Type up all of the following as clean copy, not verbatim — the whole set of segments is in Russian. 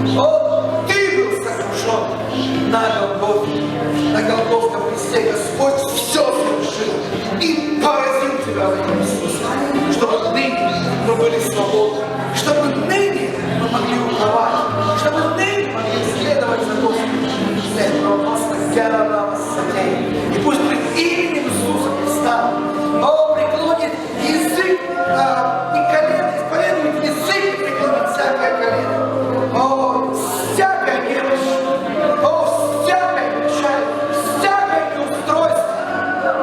О, Ты был сокрушен на Голгофе. На Голгофском кресте Господь все совершил и поразил тебя в этом Иисусе, чтобы ныне мы были свободны, чтобы ныне мы могли уповать, чтобы ныне могли следовать за Господом. И пусть пред именем Иисуса Христа преклонит язык и колено, исповедует язык и преклонит всякое колено. Всякая немощь, всякая печаль, всякое неустройство,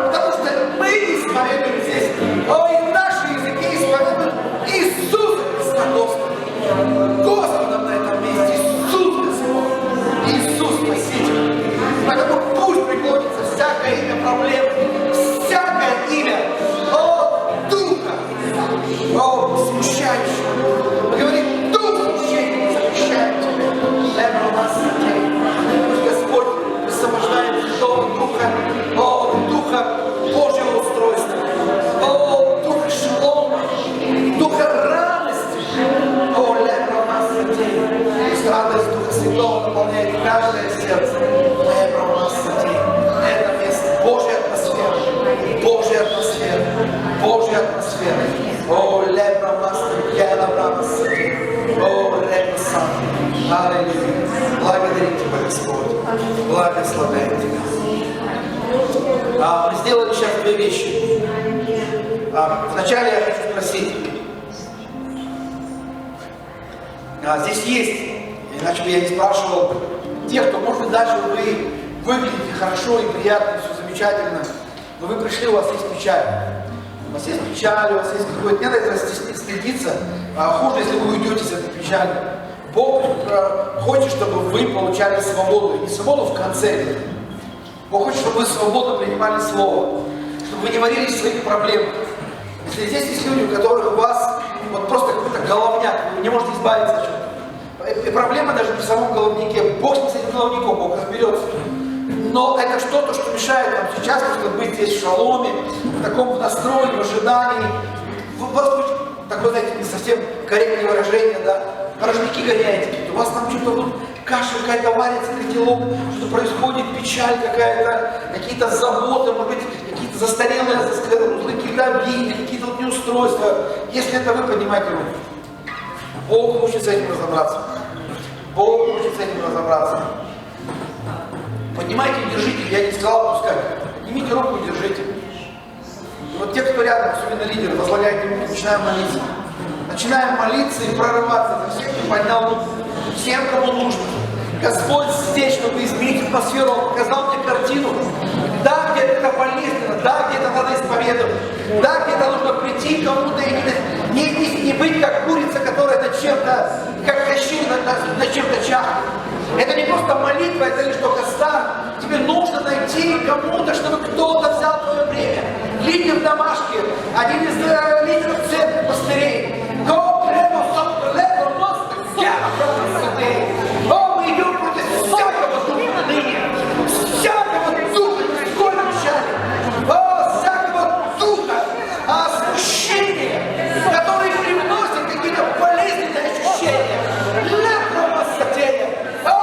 потому что мы исповедуем здесь, и наши языки исповедуют Иисуса Христа Господа. Господом на этом месте Иисус Господь, Иисус Спаситель. Поэтому пусть преклонится всякое имя проблем, всякое имя Духа, смущающего. Мы говорим, Дух смущения запрещает тебя. Пусть Господь высвобождает Духа, Духа Божьего устройства, Духа шалома, Духа радости. Пусть радость Духа Святого наполняет каждое сердце. Это место Божья атмосфера, Божья атмосфера, Божья атмосфера. Аллилуйя. Благодарим Тебя, Господь. Благословляем Тебя. Мы сделали сейчас две вещи. Вначале я хочу спросить. Здесь есть, иначе бы я не спрашивал, те, кто, может быть, даже вы выглядите хорошо и приятно, все замечательно, но вы пришли, у вас есть печаль. У вас есть печаль, у вас есть какое-то... Не надо этого стыдиться, хуже, если вы уйдете с этой печали. Бог хочет, чтобы вы получали свободу, и не свободу в конце. Бог хочет, чтобы вы свободно принимали Слово, чтобы вы не варились в своих проблемах. Если здесь есть люди, у которых у вас просто какой-то головняк, вы не можете избавиться от чего-то. И проблема даже не в самом головнике. Бог не с этим головником, Бог разберется. Но это что-то, что мешает нам сейчас просто быть здесь в шаломе, в таком настрое, в ожидании. У вас будет такое, знаете, не совсем корректное выражение, да? Рожники гоняете, у вас там что-то каша какая-то варится, котелок, что-то происходит, печаль какая-то, какие-то заботы, может быть, какие-то застарелые какие-то обиды, какие-то неустройства. Если это вы, поднимайте руку. Бог хочет с этим разобраться. Бог хочет с этим разобраться. Поднимайте и держите, я не сказал отпускать. Поднимите руку и держите. И вот те, кто рядом, особенно лидеры, возлагайте руки, начинаем молиться. Начинаем молиться и прорываться за всех, кто поднял руку. Всем, кому нужно. Господь здесь, чтобы изменить атмосферу, Он показал мне картину. Да, где-то это болезненно, да, где-то надо исповедовать, да, где-то нужно прийти кому-то и не быть как курица, которая над чем-то, как Кощей над чем-то чахнет. Это не просто молитва, это лишь только старт. Тебе нужно найти кому-то, чтобы кто-то взял твое время. Лидер домашки, один из лидеров церкви, пастырей. Мы идем против всякого духа ныне, всякого духа бесконного печали, всякого духа смущения, который привносит какие-то болезненные ощущения.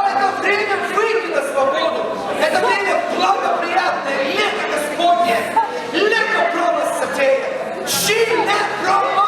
Это время выйти на свободу, это время благоприятное, лето Господне, лето промысотея, щи не промысотея.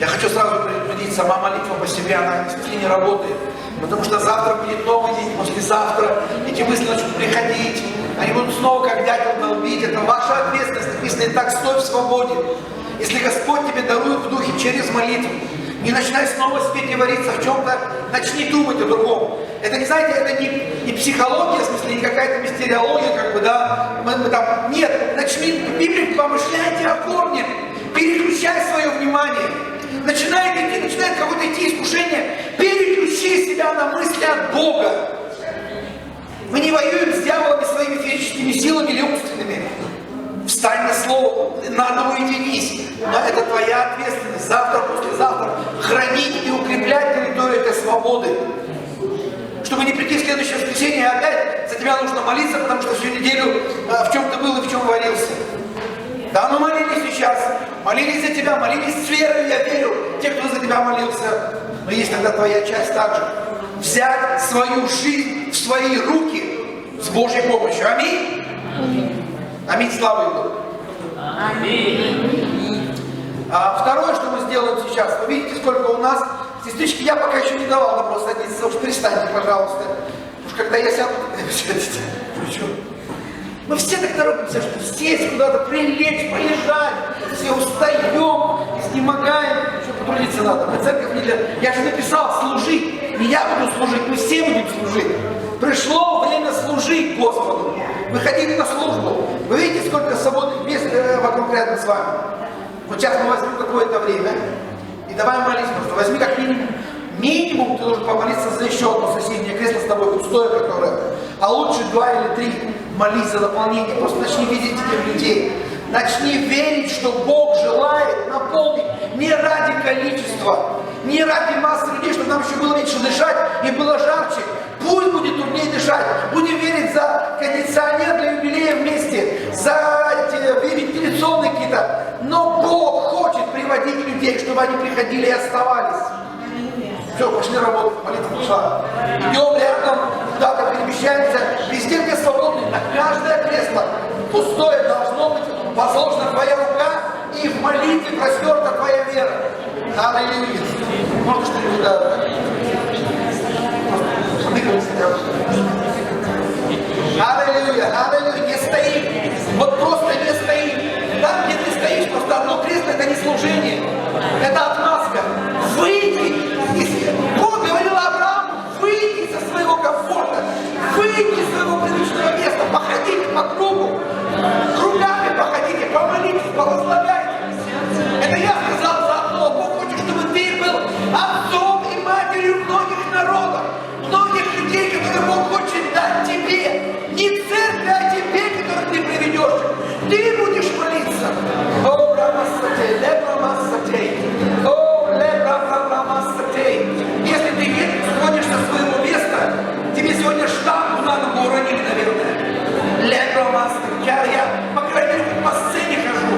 Я хочу сразу предупредить, сама молитва по себе, она не работает. Потому что завтра будет новый день, послезавтра эти мысли начнут приходить. Они будут снова как дятел долбить. Это ваша ответственность. Написано: и так стой в свободе. Если Господь тебе дарует в духе через молитву, не начинай снова спеть и вариться в чем-то, начни думать о другом. Это не, знаете, это не психология, в смысле, не какая-то мистериология, как бы, да, мы там, нет, начни, Библию помышляйте о корне, переключай свое внимание. Начинает какое-то идти искушение, переключи себя на мысли от Бога. Мы не воюем с дьяволами своими физическими силами или умственными. Встань на слово, надо уединись. Но это твоя ответственность. Завтра, послезавтра хранить и укреплять территорию этой свободы. Чтобы не прийти в следующее воскресенье, и опять за тебя нужно молиться, потому что всю неделю в чем ты был и в чем варился. Да, мы молились сейчас, молились за тебя, молились с верой, я верю, те, кто за тебя молился. Но есть тогда твоя часть также. Взять свою жизнь в свои руки с Божьей помощью. Аминь. Аминь, слава Ему. Аминь. Второе, что мы сделаем сейчас, вы видите, сколько у нас. Сестрички, я пока еще не давал добро садиться, уж перестаньте, пожалуйста. Уж когда я сяду, сядете. Мы все так торопимся, что сесть куда-то, прилечь, полежать. Все устаем, изнемогаем. Еще потрудиться надо. На церковь не для... Я же написал служить. Не я буду служить, мы все будем служить. Пришло время служить Господу. Выходите на службу. Вы видите, сколько свободных мест вокруг рядом с вами. Вот сейчас мы возьмем какое-то время. И давай молиться. Просто возьми как минимум ты должен помолиться за еще одно соседнее кресло с тобой пустое, которое. А лучше 2 или 3 молись за дополнение. Просто начни видеть этих людей. Начни верить, что Бог желает наполнить не ради количества, не ради массы людей, чтобы нам еще было меньше дышать и было жарче. Пусть будет труднее дышать. Будем верить за кондиционер для юбилея вместе, за эти вентиляционные какие-то. Но Бог хочет приводить людей, чтобы они приходили и оставались. Все, пошли работать, молитва пошла. Идем рядом, куда-то перемещаемся, везде, где свободны, на каждое кресло пустое должно быть возложена твоя рука, и в молитве простерта твоя вера. Аллилуйя. Можно что-нибудь дать? Аллилуйя, аллилуйя, не стоим. Вот просто не стоим. Там, где ты стоишь, просто одно кресло, это не служение. Это отмазка. Выйди. Бог говорил Аврааму, выйди из своего комфорта, выйди из своего привычного места, походите по кругу, кругами походите, помолитесь, благословляйте. Это я сказал заодно. Бог хочет, чтобы ты был отцом и матерью многих народов, многих людей, которые Бог хочет дать тебе. Не церкви, а тебе, которых ты приведешь. Ты будешь молиться. О, Рамасатей, Лебрамасатей. О, Лебрамасатей. Если ты не сходишь со своего места, тебе сегодня штангу на ногу уронили, наверное. Лебрамасатей. Я, по крайней мере, по сцене хожу.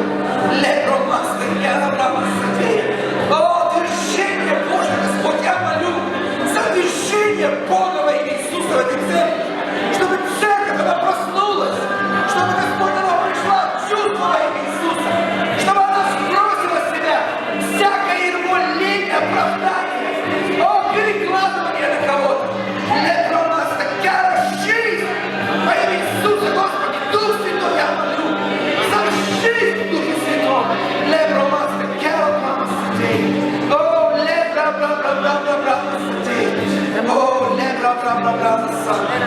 Лебрамасатей, Лебрамасатей. О, движение Божье, Господь, я молю за движение Бога во имя Иисуса в этой церкви. Чтобы церковь, она проснулась. Чтобы, Господь, она пришла в чувство во имя Иисуса. Чтобы она сбросила с себя всякое ермо, лень, оправдание. О, перекладывание на кого-то. Лебромаста, кара, жизнь. Во имя Иисуса, Господи, Дух Святой, я молю. За жизнь в Духе Святом. Лебромаста, кара, брамасатей. О, лебра-бра-бра-бра-бра-брамасатей. О, лебра-бра-бра-брамасатей.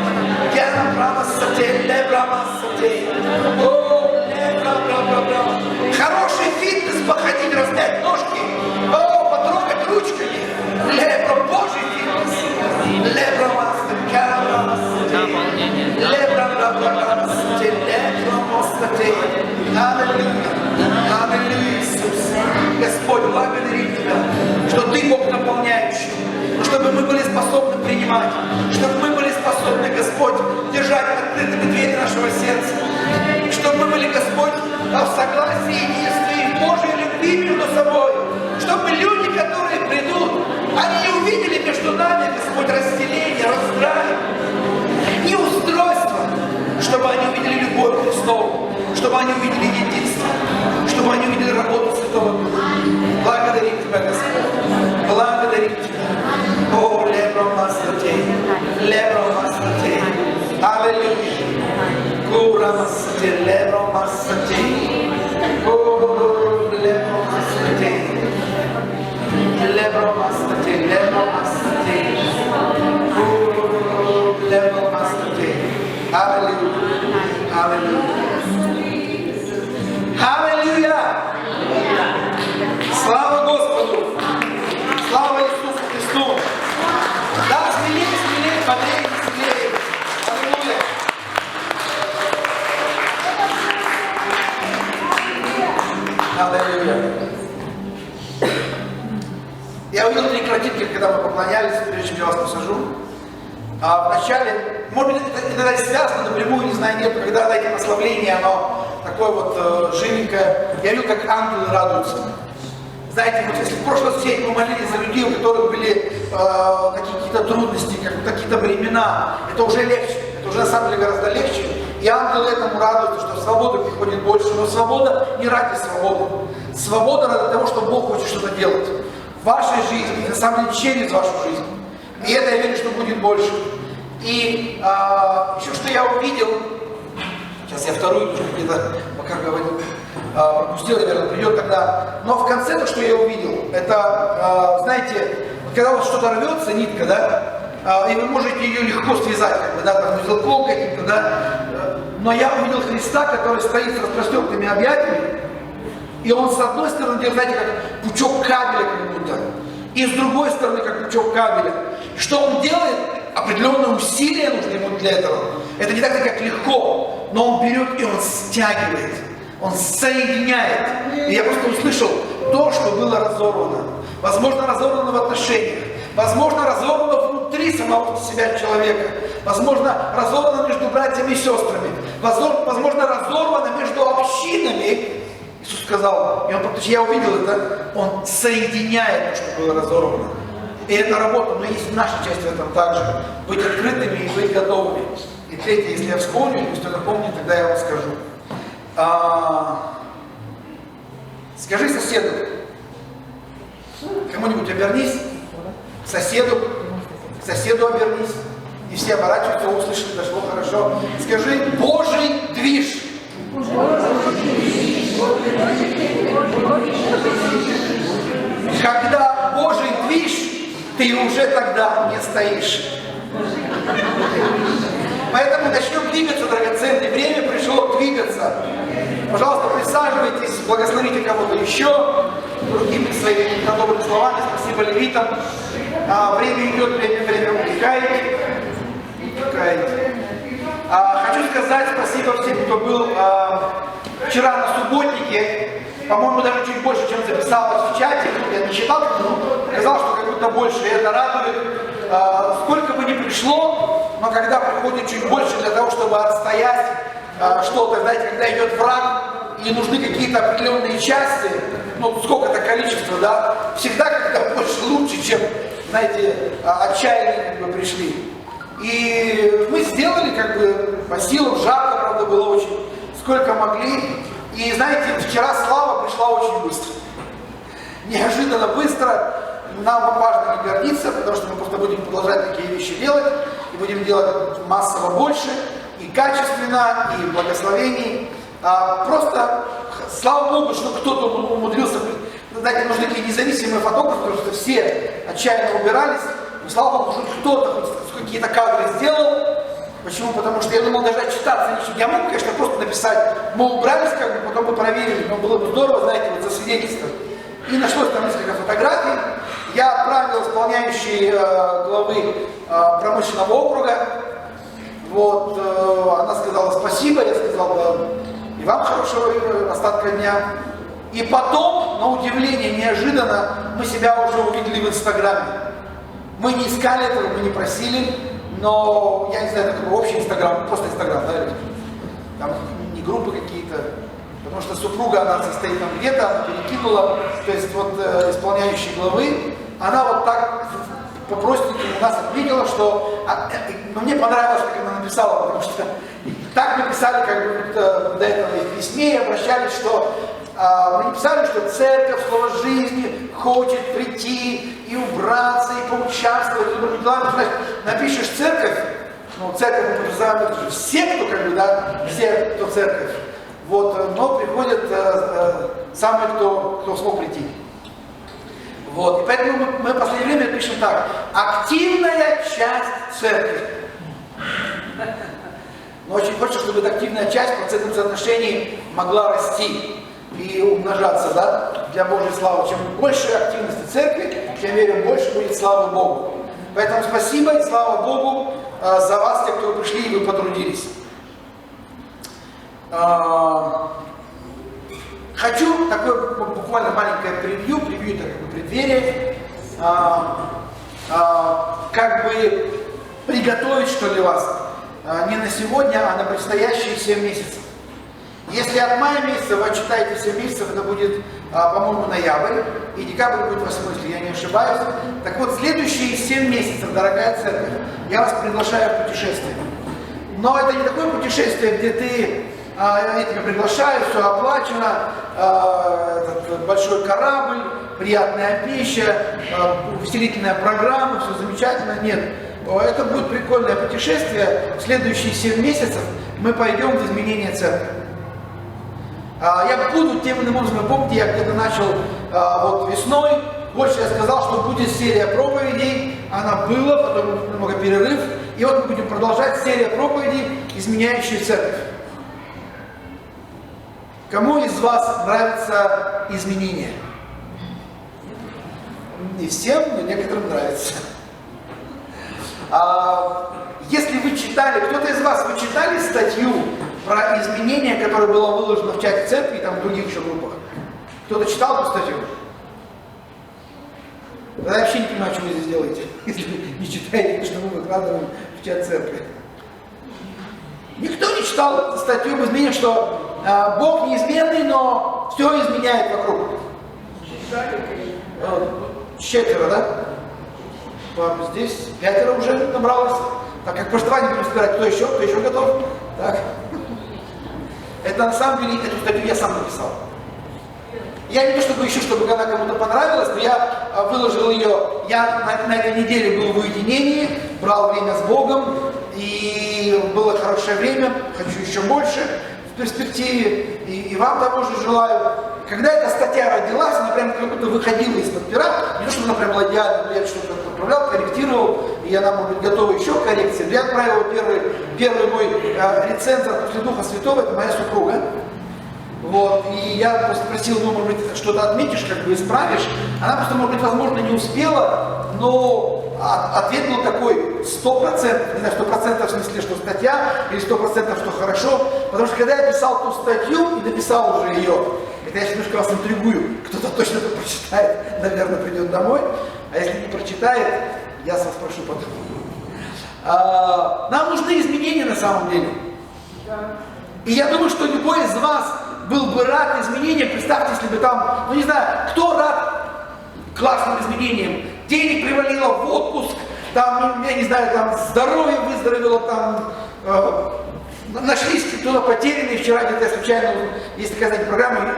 Кара, брамасатей, лебромасатей. О, лебра-бра-бра-бра. Хороший фитнес, походить, раздать ножки. О, потрогать ручками. Лебро, Божий фитнес. Лебромаста, кара, брамасатей. Лебра-бра-бра-брамасатей, лебромасатей. Аллилуйя. Аллилуйя, Иисус. Господь, благодарим Тебя, что Ты Бог наполняющий, чтобы мы были способны принимать, чтобы мы были способны, Господь, держать открытыми двери нашего сердца, чтобы мы были, Господь, в согласии, единстве и в Божьей любви между собой, чтобы люди, которые придут, они не увидели между нами, Господь, разделение, раздрай, неустройство, чтобы они увидели любовь Христову. Слово, чтобы они увидели единство, чтобы они увидели работу Святого Духа. Благодарим Тебя, Господь. Благодарим Тебя. О, лебромастатей, лебромастатей. Аллилуйя. Гурамастатей, лебромастатей. О, лебромастатей. Лебромастатей, лебромастатей. О, лебромастатей. Аллилуйя. Аллилуйя. Аллилуйя. Слава Господу! Слава Иисусу Христу! Да, смелее, смелее, бодрее, смелее! Аллилуйя! Аллилуйя! Я увидел 3 картинки, когда мы поклонялись, прежде чем я вас посажу. Вначале, может быть, это иногда связано напрямую, не знаю, нет, когда, знаете, наславление, оно такое вот живенькое. Я видел, как ангелы радуются. Знаете, вот если в прошлый раз мы молились за людей, у которых были какие-то трудности, какие-то времена, это уже легче, это уже на самом деле гораздо легче. И ангелы этому радуются, что свобода приходит больше. Но свобода не ради свободы. Свобода ради того, что Бог хочет что-то делать в вашей жизни, и на самом деле через вашу жизнь. И это я верю, что будет больше. И еще что я увидел, сейчас я вторую где-то, пока говорил, пропустил, наверное, придет тогда. Но в конце то, что я увидел, это, знаете, когда вот что-то рвется, нитка, да, и вы можете ее легко связать, как бы, да, там, узелком каким-то, да. Но я увидел Христа, который стоит с распростертыми объятиями, и он с одной стороны делает, знаете, как пучок кабеля как будто, и с другой стороны, как пучок кабеля. И что он делает? Определенное усилие нужно ему для этого. Это не так, как легко, но он берет и он стягивает, он соединяет. И я просто услышал то, что было разорвано. Возможно, разорвано в отношениях, возможно, разорвано внутри самого себя человека, возможно, разорвано между братьями и сестрами, возможно, разорвано между общинами. Иисус сказал, и он, потому что я увидел это, он соединяет то, что было разорвано. И это работа, но есть наша часть в этом также. Быть открытыми и быть готовыми. И третье, если я вспомню, или кто-то помнит, тогда я вам скажу. Скажи соседу, кому-нибудь обернись, к соседу обернись. И все оборачиваются, услышали, дошло хорошо. Скажи, Божий движ. Когда Божий движ, ты уже тогда не стоишь. Поэтому начнем двигаться, драгоценное. Время пришло двигаться. Пожалуйста, присаживайтесь, благословите кого-то еще другими своими добрыми словами. Спасибо левитам. Время идет, время утекает. Хочу сказать спасибо всем, кто был вчера на субботнике. По-моему, даже чуть больше, чем записалось в чате. Я не считал, но оказалось, что как будто больше. И это радует. Сколько бы ни пришло, но когда приходит чуть больше для того, чтобы отстоять что-то, знаете, когда идет враг, и нужны какие-то определенные части, ну, сколько-то количество, да, всегда как-то больше лучше, чем, знаете, отчаяние как бы пришли. И мы сделали, как бы, по силам, жарко, правда, было очень, сколько могли. И, знаете, вчера слава пришла очень быстро. Неожиданно быстро. Нам важно не гордиться, потому что мы просто будем продолжать такие вещи делать. И будем делать массово больше, и качественно, и благословений. Просто, слава Богу, что кто-то умудрился. Знаете, нужны такие независимые фотографы, потому что все отчаянно убирались. Но, слава Богу, что кто-то хоть какие-то кадры сделал. Почему? Потому что я думал даже отчитаться ничего. Я мог, конечно, просто написать, мы убрались, как бы, потом бы проверили, но было бы здорово, знаете, вот засвидетельствовать. И нашлось там несколько фотографий. Я отправил исполняющей главы промышленного округа. Вот, она сказала спасибо, я сказал, да, и вам хорошего остатка дня. И потом, на удивление, неожиданно, мы себя уже увидели в Инстаграме. Мы не искали этого, мы не просили. Но, я не знаю, это такой общий Инстаграм, просто Инстаграм, да, там не группы какие-то, потому что супруга, она состоит там где-то, она перекинула, то есть вот исполняющей главы, она вот так по-простенькому нас отметила, что, но мне понравилось, как она написала, потому что так мы писали, как бы, до этого в письме, и обращались, что мы не писали, что церковь, слово жизни хочет прийти и убраться, и поучаствовать. Напишешь церковь, ну, церковь мы подразумеваем все, кто как бы, да, все, кто церковь. Вот, но приходят самые, кто смог прийти. Вот, и поэтому мы в последнее время пишем так: активная часть церкви. Но очень хочется, чтобы эта активная часть в процентном соотношении могла расти и умножаться, да, для Божьей славы. Чем больше активности церкви, тем верим, больше будет славы Богу. Поэтому спасибо и слава Богу за вас, те, кто пришли и вы потрудились. Хочу такое буквально маленькое превью это как бы преддверие, как бы приготовить, что ли, вас не на сегодня, а на предстоящие 7 месяцев. Если от мая месяца вы отчитаете 7 месяцев, это будет, по-моему, ноябрь, и декабрь будет 8, если я не ошибаюсь. Так вот, следующие 7 месяцев, дорогая церковь, я вас приглашаю в путешествие. Но это не такое путешествие, где я тебя приглашаю, все оплачено, этот большой корабль, приятная пища, увеселительная программа, все замечательно. Нет, это будет прикольное путешествие. В следующие 7 месяцев мы пойдем в изменение церкви. Я буду тем иным образом, помните, я где-то начал вот весной, больше я сказал, что будет серия проповедей, она была, потом немного перерыв, и вот мы будем продолжать серия проповедей, изменяющие церковь. Кому из вас нравятся изменения? Не всем, но некоторым нравится. Если вы читали, кто-то из вас, вы читали статью про изменения, которое было выложено в чате церкви и там в других еще группах? Кто-то читал эту статью? Тогда я вообще не понимаю, что вы здесь делаете, если вы не читаете, что мы выкладываем в чат церкви. Никто не читал эту статью об изменениях, что Бог неизменный, но все изменяет вокруг. Четверо, да? Здесь 5 уже набралось. Так как просто давайте будем собирать, кто еще готов. Так. Это на самом деле, эту статью я сам написал. Я не то чтобы ищу, чтобы она кому-то понравилась, но я выложил ее, я на этой неделе был в уединении, брал время с Богом, и было хорошее время, хочу еще больше в перспективе, и вам того же желаю. Когда эта статья родилась, она прям как будто выходила из-под пера, не то, чтобы она прям была идеальна, но я что-то отправлял, корректировал, и она, может быть, готова еще к коррекции. Я отправил первый мой рецензор после Духа Святого, это моя супруга. Вот, и я просто просил, ну, может быть, что-то отметишь, как бы исправишь. Она просто, может быть, возможно, не успела, но ответ был такой 100%, не знаю, 100% в смысле, что статья, или 100%, что хорошо. Потому что когда я писал ту статью и дописал уже ее, это я немножко вас интригую, кто-то точно это прочитает, наверное, придет домой, а если не прочитает, я вас спрошу потом. Нам нужны изменения на самом деле. И я думаю, что любой из вас был бы рад изменениям. Представьте, если бы там, ну не знаю, кто рад классным изменениям? Денег привалило в отпуск, там, я не знаю, там здоровье выздоровело, там нашлись кто-то потерянный. Вчера где-то я случайно, есть такая, знаете, программа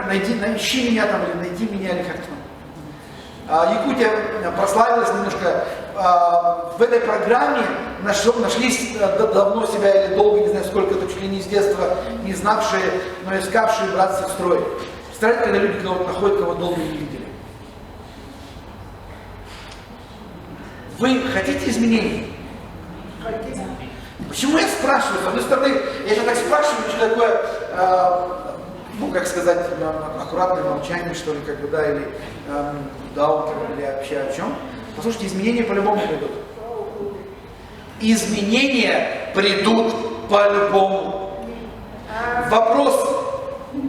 «Ищи меня» там, или «Найди меня», или как-то. Якутия прославилась немножко. В этой программе нашлись давно себя, или долго, не знаю сколько, это чуть ли не с детства, не знавшие, но искавшие брат с сестрой. Представляете, когда люди находят, кого долго не видели. Вы хотите изменений? Хотите. Почему я спрашиваю? С одной стороны, я же так спрашиваю, что такое, ну, как сказать, аккуратное молчание, что ли, как бы, да, или даунтер, или вообще о чем. Послушайте, изменения по-любому придут. Изменения придут по-любому. Вопрос,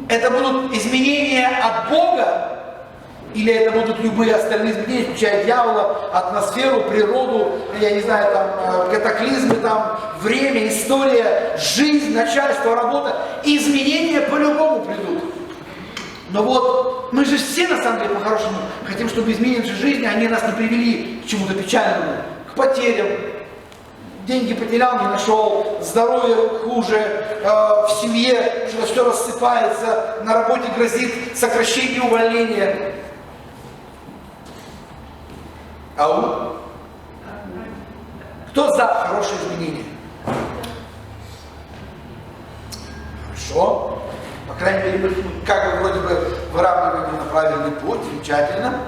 это будут изменения от Бога, или это будут любые остальные изменения, включая дьявола, атмосферу, природу, я не знаю, там, катаклизмы, там, время, история, жизнь, начальство, работа. Изменения по-любому придут. Но вот мы же все, на самом деле, по-хорошему хотим, чтобы изменения в жизни, они нас не привели к чему-то печальному, к потерям, деньги потерял, не нашел, здоровье хуже, в семье что-то все рассыпается, на работе грозит сокращение, увольнение. Ау? Кто за хорошие изменения? Хорошо. По крайней мере, мы как бы вроде бы выравниваем на правильный путь, замечательно.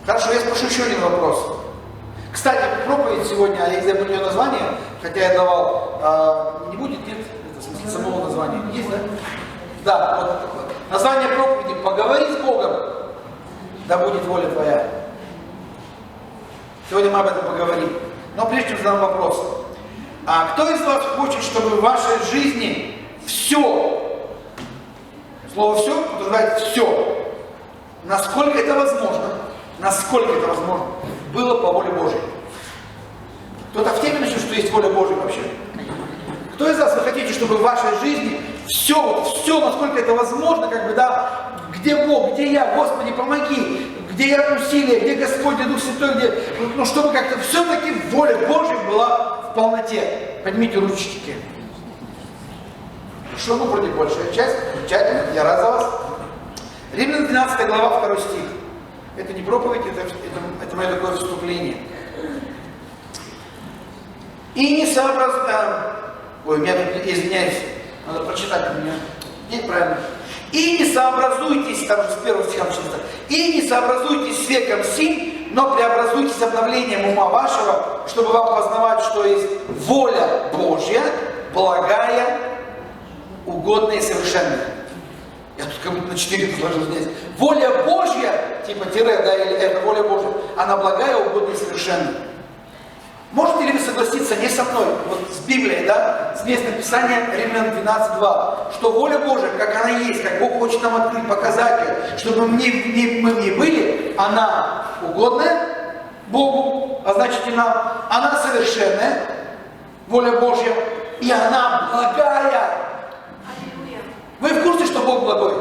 Хорошо, я спрошу еще один вопрос. Кстати, проповедь сегодня, я забыл ее название, хотя я давал, не будет, нет? Это в смысле самого названия. Есть, да? Да, вот. Название проповеди «Поговори с Богом, да будет воля твоя». Сегодня мы об этом поговорим. Но прежде чем задам вопрос. А кто из вас хочет, чтобы в вашей жизни все, слово «все» подразумевает «все», насколько это возможно, было по воле Божьей? Кто-то в теме начал, что есть воля Божья вообще? Кто из вас вы хотите, чтобы в вашей жизни все, насколько это возможно, как бы, да, где Бог, где я, Господи, помоги, где я усилия, где Господь, где Дух Святой, где, ну, чтобы как-то все-таки воля Божья была в полноте. Поднимите ручки. Хорошо, ну, вроде большая часть, замечательно, я рад за вас. Римлянам 12 глава, 2 стих. Это не проповедь, это мое такое вступление. И не сообразуйтесь, ой, меня тут, извиняюсь, надо прочитать у меня. Нет, правильно. И не сообразуйтесь, там же с 1 стиха начинается, и не сообразуйтесь с веком сим, но преобразуйтесь обновлением ума вашего, чтобы вам познавать, что есть воля Божья, благая, угодная и совершенная. Я тут как будто на 4 сложил здесь. Воля Божья, типа тире, да, или это воля Божья, она благая, угодная и совершенная. Можете ли вы согласиться не со мной, вот с Библией, да, с местом Писания Римлян 12:2, что воля Божья, как она есть, как Бог хочет нам открыть, показать ее, чтобы мы в ней были, она угодная Богу, а значит и нам, она совершенная, воля Божья, и она благая. Вы в курсе, что Бог благой?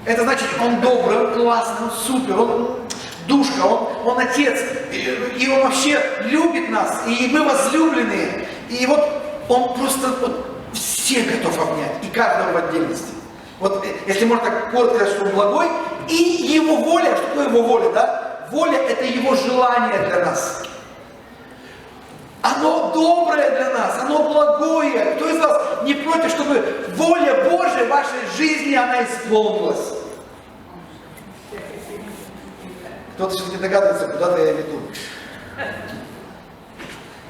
Это значит, Он добрый, классный, Он супер, Он душка, он Отец, и Он вообще любит нас, и мы возлюбленные, и вот Он просто вот, всех готов обнять, и каждого в отдельности. Вот если можно так коротко сказать, что Он благой, и Его воля, что такое Его воля, да? Воля – это Его желание для нас. Оно доброе для нас, оно благое. Кто из вас не против, чтобы воля Божия в вашей жизни, она исполнилась? Кто-то все-таки догадывается, куда-то я веду.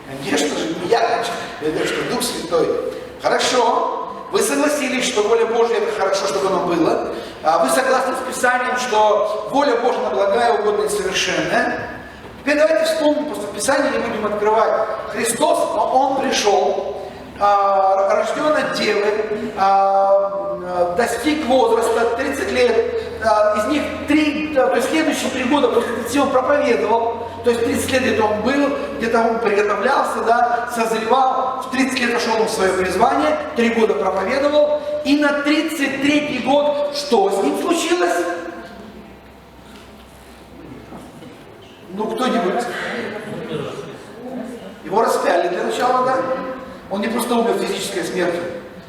Конечно же, не я, я говорю, что Дух Святой. Хорошо, вы согласились, что воля Божья это хорошо, чтобы оно было. Вы согласны с Писанием, что воля Божья она благая, угодная и совершенная. Теперь давайте вспомним, просто в Писании не будем открывать. Христос, Он пришел, рожден от девы, достиг возраста 30 лет, из них 3, то есть следующие 3 года после 30 он проповедовал, то есть 30 лет где-то он был, где-то он приготовлялся, да, созревал, в 30 лет пошел он в свое призвание, 3 года проповедовал, и на 33-й год что с ним случилось? Ну, кто-нибудь? Его распяли для начала, да? Он не просто умер физической смертью.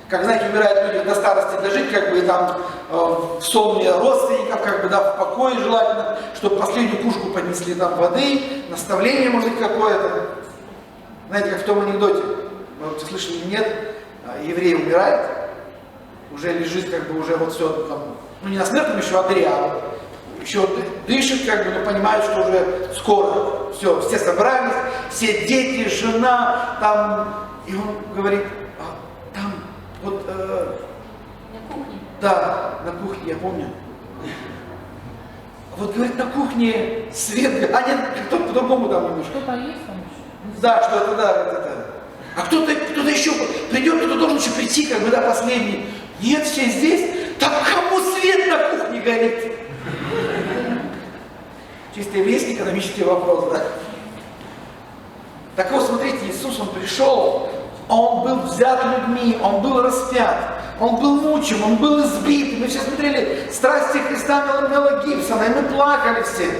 Как, знаете, умирают люди до старости дожить, как бы там в сонме родственников, как бы, да, в покое желательно, чтобы последнюю кружку поднесли там воды, наставление, может быть, какое-то. Знаете, как в том анекдоте, вы вот слышали, нет, еврей умирает, уже лежит, как бы, уже вот все, там, ну не на смертном еще одре, а еще дышит, как бы, но понимают, что уже скоро, все собрались, все дети, жена, там, и он говорит, там, вот, на кухне. Да, на кухне, я помню. Вот, говорит, на кухне свет, а нет, кто-то по-другому там немножко. Кто-то есть там еще? Да, что-то, да, это. А кто-то еще придет, кто-то должен еще прийти, как бы, да, последний. Нет, все здесь, так кому свет на кухне горит? Чисто еврейский экономический вопрос, да? Так вот, смотрите, Иисус, Он пришел, Он был взят людьми, Он был распят, Он был мучим, Он был избит. Мы все смотрели «Страсти Христа» Мела Гибсона, и мы плакали все.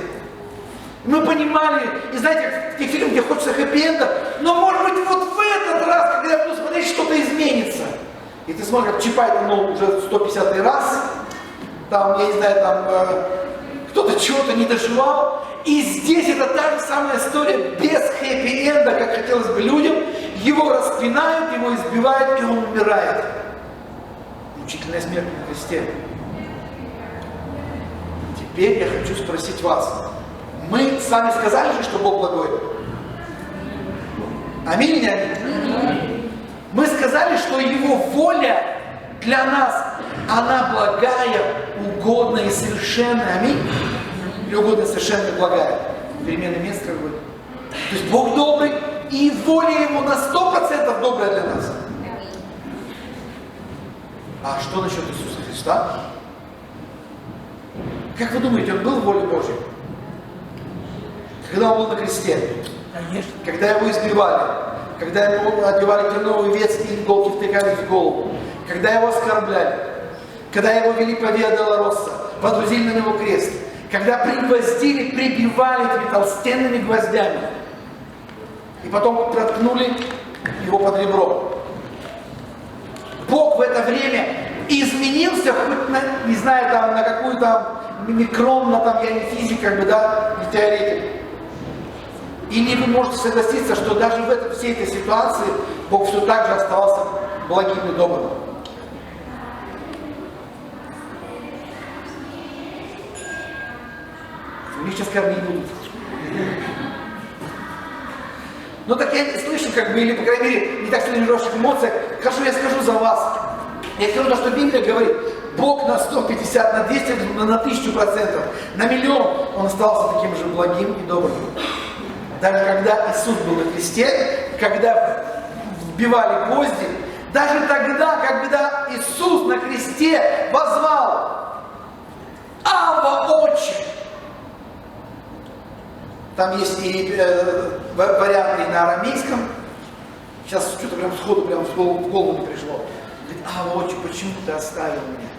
Мы понимали, и знаете, в тех фильмах, где хочется хэппи-энда, но может быть вот в этот раз, когда я буду смотреть, что-то изменится. И ты смотришь, как Чапай, ну, уже 150-й раз, там, я не знаю, там, кто-то чего-то не доживал. И здесь это та же самая история, без хэппи-энда, как хотелось бы людям. Его распинают, его избивают, и он умирает. Мучительная смерть на кресте. Теперь я хочу спросить вас. Мы сами сказали же, что Бог благой? Аминь или аминь? Мы сказали, что Его воля для нас, она благая, угодная и совершенная. Аминь? Или угодная, совершенная и благая? Переменное место как бы. То есть Бог добрый, и воля Его на 100% добрая для нас. А что насчет Иисуса Христа? Как вы думаете, Он был в воле Божьей? Когда Он был на кресте? Конечно. Когда Его избивали? Когда Ему одевали терновые ветки и иголки втыкались в голову? Когда Его оскорбляли? Когда Его вели по Виа Долороса, водрузили на Него крест? Когда пригвоздили, прибивали этими толстенными гвоздями? И потом проткнули Его под ребро? Бог в это время изменился, хоть на, не знаю, там, на какую там микрон, на там, я не физик, как бы, да, не теоретик. Или вы можете согласиться, что даже в всей этой ситуации Бог все так же оставался благим и добрым. Мне сейчас кормить будут. Ну так я слышу, как бы, или, по крайней мере, не так сильно хороших эмоциях. Хорошо, я скажу за вас. Я скажу то, что Библия говорит. Бог на 150, на 200, на 1000%, на миллион Он остался таким же благим и добрым. Даже когда Иисус был на кресте, когда вбивали гвозди, даже тогда, когда Иисус на кресте возвал: «Абба, Отче!» Там есть и варианты на арамейском. Сейчас что-то прям сходу, прям в голову не пришло. Говорит: «Абба, Отче, почему ты оставил меня?»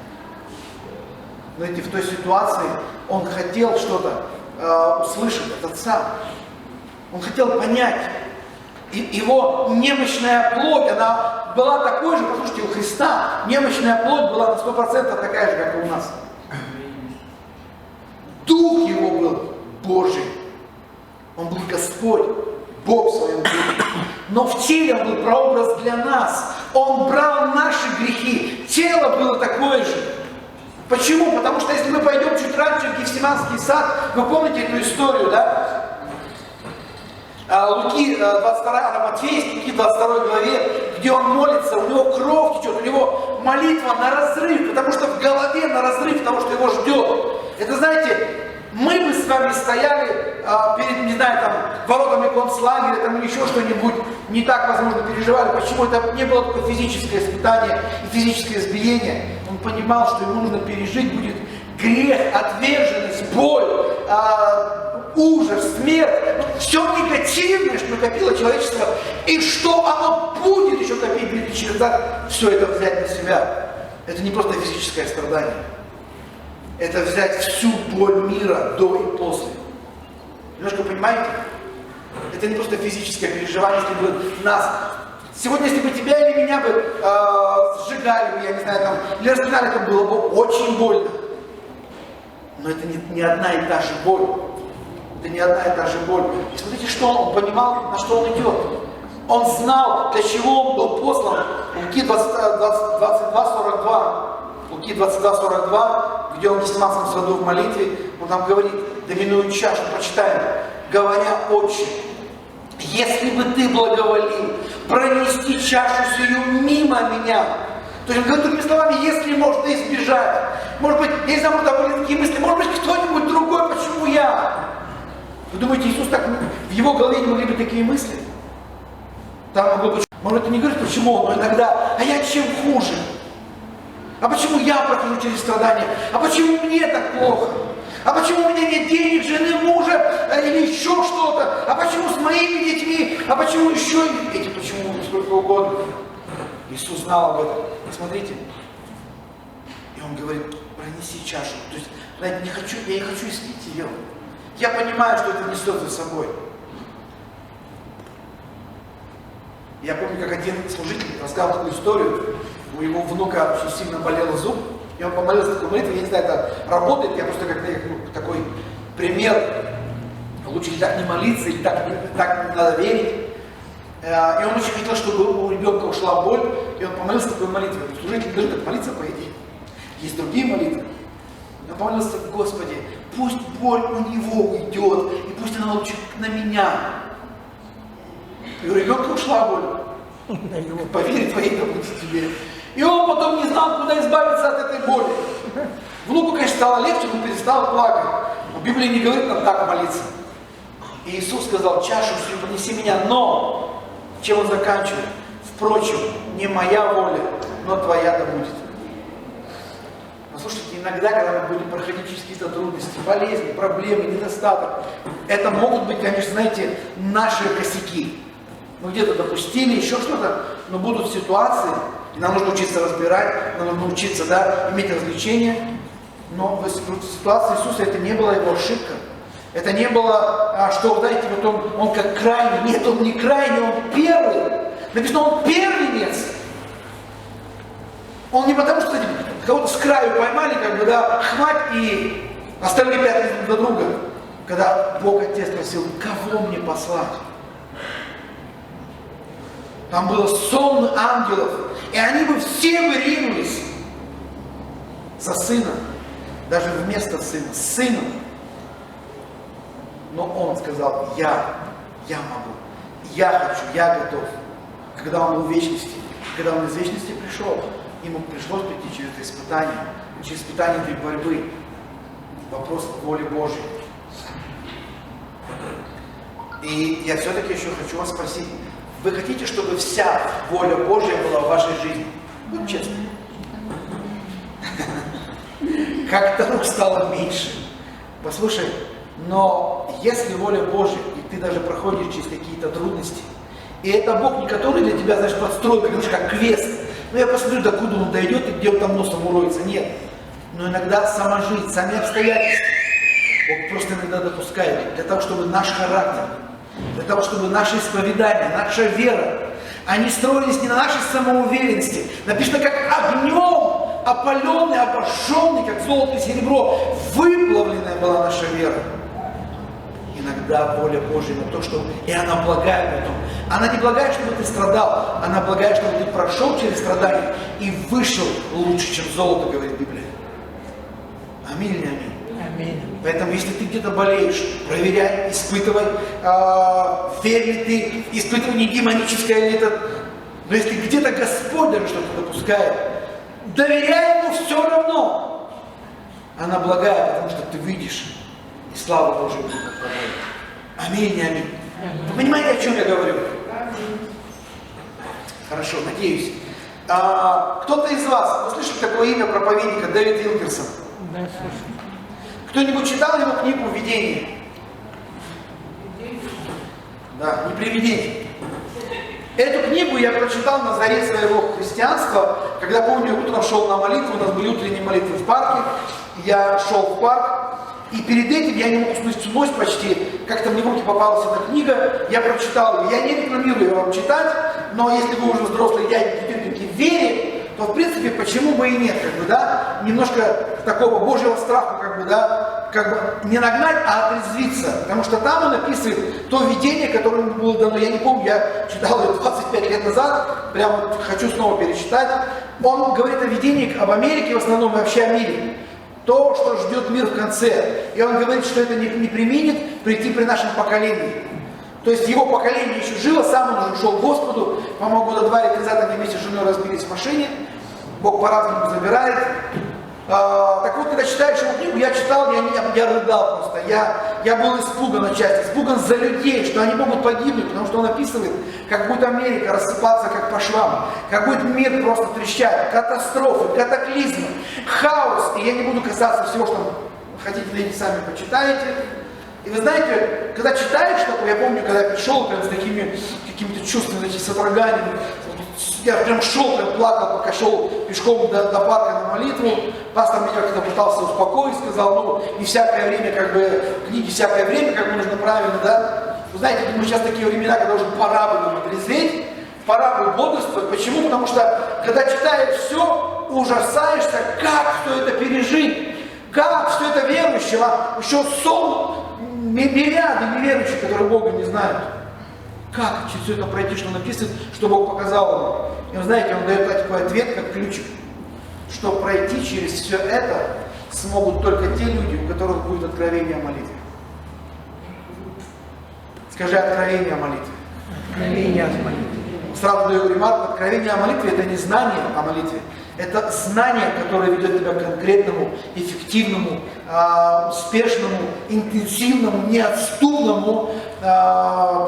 Знаете, в той ситуации он хотел что-то услышать от Отца. Он хотел понять. И его немощная плоть, она была такой же, послушайте, у Христа немощная плоть была на 100% такая же, как и у нас. Дух его был Божий. Он был Господь, Бог в своем духе. Но в теле он был прообраз для нас. Он брал наши грехи. Тело было такое же. Почему? Потому что если мы пойдем чуть раньше в Гефсиманский сад, вы помните эту историю, да? Луки 22, Матфея, Луки 22 главе, где он молится, у него кровь течет, у него молитва на разрыв, потому что в голове на разрыв того, что его ждет. Это, знаете, мы бы с вами стояли перед, не знаю, там, воротами концлагеря, там, или еще что-нибудь, не так, возможно, переживали. Почему? Это не было только физическое испытание и физическое избиение. Он понимал, что ему нужно пережить будет грех, отверженность, боль, ужас, смерть, все негативное, что накопило человечество, и что оно будет еще копить через назад, все это взять на себя. Это не просто физическое страдание. Это взять всю боль мира до и после. Немножко понимаете? Это не просто физическое переживание, если бы нас... Сегодня, если бы тебя или меня бы сжигали, я не знаю, там, или распинали, это было бы очень больно. Но это не одна и та же боль. Это не одна и та же боль. И смотрите, что он понимал, на что он идет. Он знал, для чего он был послан. Луки 22:42. Луки 22:42, где он в Гефсиманском саду в молитве, он там говорит: доминует чашу, прочитаем, говоря: «Отче, если бы ты благоволил пронести чашу сию мимо меня». То есть он говорит другими словами: если можно избежать. Может быть, я не знаю, может, были такие мысли, может быть, кто-нибудь другой, почему я? Вы думаете, Иисус так, в его голове не могли быть такие мысли? Там могло быть, может, это не говорит, почему, но иногда: а я чем хуже? А почему я прохожу через страдания? А почему мне так плохо? А почему у меня нет денег, жены, мужа, или еще что-то? А почему с моими детьми? А почему еще эти, почему сколько угодно? Иисус знал об этом. Смотрите. И он говорит: пронеси чашу. То есть, знаете, я не хочу испить ее. Я понимаю, что это несет за собой. Я помню, как один служитель рассказал такую историю. У его внука очень сильно болел зуб, и он помолился такой молитвой. Я не знаю, это работает, я просто как такой пример. Лучше так не молиться, или так не надо верить. И он очень хотел, чтобы у ребенка ушла боль, и он помолился такой молитвой. Служитель должен так молиться, по идее. Есть другие молитвы. Он помолился: Господи, пусть боль у него уйдет, и пусть она лучше на меня. И у ребенка ушла боль. По вере твоей да будет тебе. И он потом не знал, куда избавиться от этой боли. Внуку, конечно, стало легче, он перестал плакать. Но Библия не говорит нам так молиться. И Иисус сказал: чашу всю понеси меня, но, чем он заканчивает? Впрочем, не моя воля, но твоя да будет. Послушайте, иногда, когда мы будем проходить через какие-то трудности, болезни, проблемы, недостаток, это могут быть, конечно, знаете, наши косяки. Мы где-то допустили, еще что-то, но будут ситуации, и нам нужно учиться разбирать, нам нужно учиться, иметь развлечения. Но в ситуации Иисуса это не была его ошибка. Это не было, что, знаете, вот он как крайний. Нет, он не крайний, он первый. Написано, он первенец. Он не потому, что кого-то с краю поймали, хвать и оставили пять друг друга. Когда Бог Отец спросил: кого мне послать? Там было сонм ангелов, и они бы все бы ринулись за сыном, даже вместо сына, с сыном. Но он сказал: я могу, я хочу, я готов. Когда он был в вечности, когда он из вечности пришел, ему пришлось прийти через это испытание, через испытание этой борьбы. Вопрос воли Божьей. И я все-таки еще хочу вас спросить: вы хотите, чтобы вся воля Божья была в вашей жизни? Будьте честны. Как-то вдруг стало меньше. Послушай, но если воля Божья, и ты даже проходишь через какие-то трудности, и это Бог не который для тебя, знаешь, подстроил, как квест. Ну я посмотрю, докуда он дойдет и где он там носом уроется. Нет. Но иногда сама жизнь, сами обстоятельства Бог просто иногда допускает для того, чтобы наш характер, для того, чтобы наше исповедание, наша вера, они строились не на нашей самоуверенности. Написано, как огнем опаленный, обожженный, как золото и серебро, выплавленная была наша вера. Иногда воля Божья на то, что... И она благая потом. Она не благая, чтобы ты страдал, она благая, чтобы ты прошел через страдания и вышел лучше, чем золото, говорит Библия. Аминь или аминь? Аминь. Поэтому, если ты где-то болеешь, проверяй, испытывай, верь ли ты, испытывай, не демоническое ли это. Но если где-то Господь даже что-то допускает, доверяй Ему все равно. Она благая, потому что ты видишь, и слава Божия будет над тобой. Аминь, аминь. Вы понимаете, о чем я говорю? Хорошо, надеюсь. Кто-то из вас, вы слышали такое имя проповедника Дэвид Вилкерсон? Да, слышал. Кто-нибудь читал его книгу «Видение»? Да, не привидение. Эту книгу я прочитал на заре своего христианства, когда, помню, утром шел на молитву, у нас были утренние молитвы в парке, я шел в парк, и перед этим я не мог уснуть всю ночь почти, как-то мне в руки попалась эта книга, я прочитал ее. Я не рекламирую ее вам читать, но если вы уже взрослые дяденьки в вере, то в принципе почему бы и нет, немножко такого Божьего страха, не нагнать, а отрезвиться, потому что там он описывает то видение, которое ему было дано, я не помню, я читал ее 25 лет назад, прямо вот хочу снова перечитать. Он говорит о видении, об Америке в основном и вообще о мире, то, что ждет мир в конце, и он говорит, что это не применит прийти при нашем поколении. То есть его поколение еще жило, сам он уже ушел к Господу, по-моему, года 2 лет назад они вместе с женой разбились в машине, Бог по-разному забирает. Так вот, когда читаешь его книгу, я читал, я рыдал просто, я был испуган отчасти, испуган за людей, что они могут погибнуть, потому что он описывает, как будет Америка рассыпаться как по швам, как будет мир просто трещать, катастрофы, катаклизмы, хаос, и я не буду касаться всего, что хотите, найти сами почитаете. И вы знаете, когда читаешь такое, я помню, когда я пришел прям с такими какими-то чувствами, содроганиями, Я прям шел, прям плакал, пока шел пешком до парка на молитву. Пастор меня как-то пытался успокоить, сказал, ну, не всякое время, как бы, книги всякое время, как бы нужно правильно, да. Вы знаете, мы сейчас такие времена, когда уже пора бы трезветь, пора бы бодрствовать. Почему? Потому что, когда читаешь все, ужасаешься, как все это пережить, как все это верующего, еще мириады неверующих, которые Бога не знают. Как через все это пройти, что написано, что Бог показал ему. И вы знаете, он дает такой ответ, как ключик, что пройти через все это смогут только те люди, у которых будет откровение о молитве. Скажи откровение о молитве. Откровение о молитве. Сразу даю ремарку, откровение о молитве это не знание о молитве. Это знание, которое ведет тебя к конкретному, эффективному, успешному, интенсивному, неотступному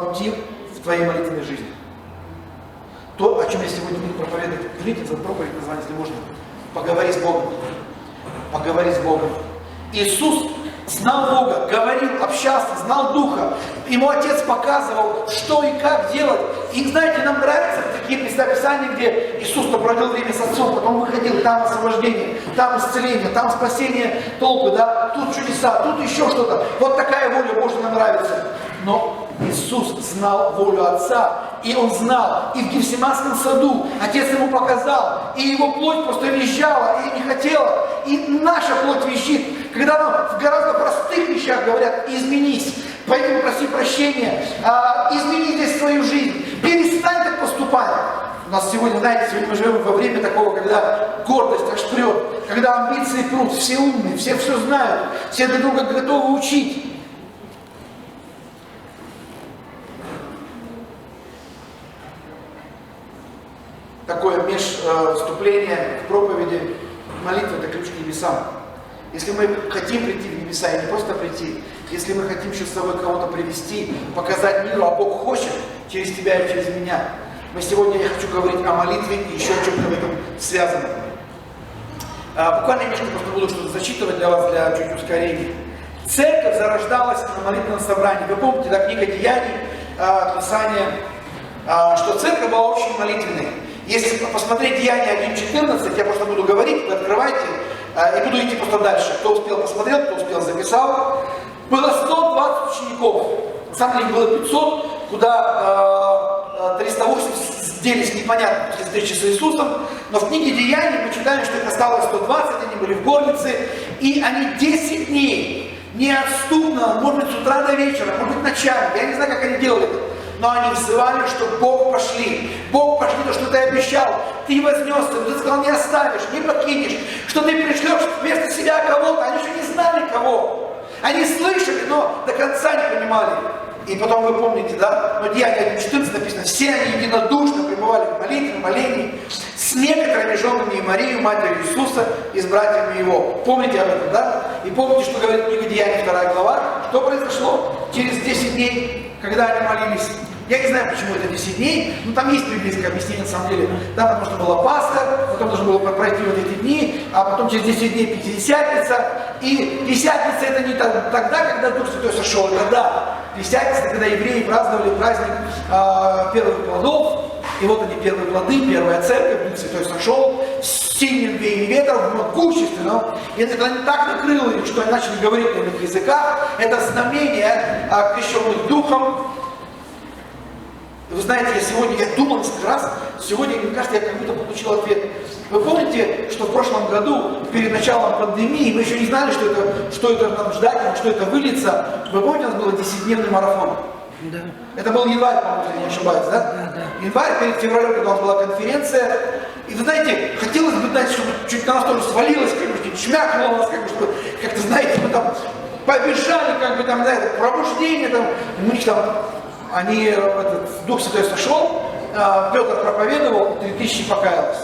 пути в твоей молитвенной жизни. То, о чем я сегодня буду проповедовать, видите, за проповедь название, если можно. Поговори с Богом. Поговори с Богом. Иисус знал Бога, говорил, общался, знал Духа. Ему Отец показывал, что и как делать. И знаете, нам нравятся такие места Писания, где Иисус проводил время с Отцом, потом выходил, там освобождение, там исцеление, там спасение толпы, да, тут чудеса, тут еще что-то. Вот такая воля Божья нам нравится. Но Иисус знал волю Отца, и Он знал, и в Гефсиманском саду Отец Ему показал, и Его плоть просто визжала, и не хотела, и наша плоть визжит, когда нам в гораздо простых вещах говорят: изменись, пойди попроси прощения, измени здесь свою жизнь, перестань так поступать. У нас сегодня, знаете, сегодня мы живем во время такого, когда гордость аж прет, когда амбиции прут, все умные, все знают, все друг друга готовы учить. Такое межвступление к проповеди, молитва — это ключ к небесам. Если мы хотим прийти в небеса, и не просто прийти, если мы хотим еще с собой кого-то привести, показать миру, а Бог хочет через тебя и через меня. Я хочу говорить о молитве и еще о чем-то в этом связано. Буквально немножко просто буду что-то зачитывать для вас, для чуть ускорения. Церковь зарождалась на молитвенном собрании. Вы помните, да, книга Деяний, Писание, что церковь была очень молитвенной. Если посмотреть Деяния 1.14, я просто буду говорить, вы открывайте, и буду идти просто дальше. Кто успел посмотрел, кто успел записал. Было 120 учеников. На самом деле было 500, куда 380 делись непонятно после встречи с Иисусом. Но в книге Деяний мы читаем, что их осталось 120, они были в горнице. И они 10 дней неотступно, может быть, с утра до вечера, может быть, ночами. Я не знаю, как они делали это. Но они взывали, что Бог пошли, то, что ты обещал, ты вознесся, ты сказал, не оставишь, не покинешь, что ты пришлешь вместо себя кого-то. Они еще не знали кого. Они слышали, но до конца не понимали. И потом вы помните, да, но Деяния 1.14 написано: все они единодушно пребывали в молитве, молении с некоторыми женами и Марию, матерью Иисуса, и с братьями его. Помните об этом, да? И помните, что говорит книга Деяний, 2 глава, что произошло через 10 дней, когда они молились. Я не знаю, почему это 10 дней, но там есть приблизительное объяснение на самом деле. Да, потому что была Пасха, потом должно было пройти вот эти дни, а потом через 10 дней Пятидесятница. И Пятидесятница это не тогда, когда Дух Святой сошел, это да. Пятидесятница, когда евреи праздновали праздник первых плодов. И вот они, первые плоды, первая церковь, Дух Святой сошел, с сильным веянием ветра, могущественным. И это так накрыло их, что они начали говорить на иных языках. Это знамение крещенных Духом. Вы знаете, я думал несколько раз, сегодня, мне кажется, я как будто получил ответ. Вы помните, что в прошлом году, перед началом пандемии, мы еще не знали, что это нам ждать, что это выльется. Вы помните, у нас был 10-дневный марафон? Да. Это был январь, по-моему, если я не ошибаюсь, да? Да. Январь, перед февралем, когда у нас была конференция. И вы знаете, хотелось бы, знаете, чтобы чуть на нас тоже свалилось, как бы, шмякнуло нас, чтобы, как-то, знаете, мы там побежали, как бы там, знаете, пробуждение, там, у них там, Дух Святой сошел, Петр проповедовал, 3000 покаялось.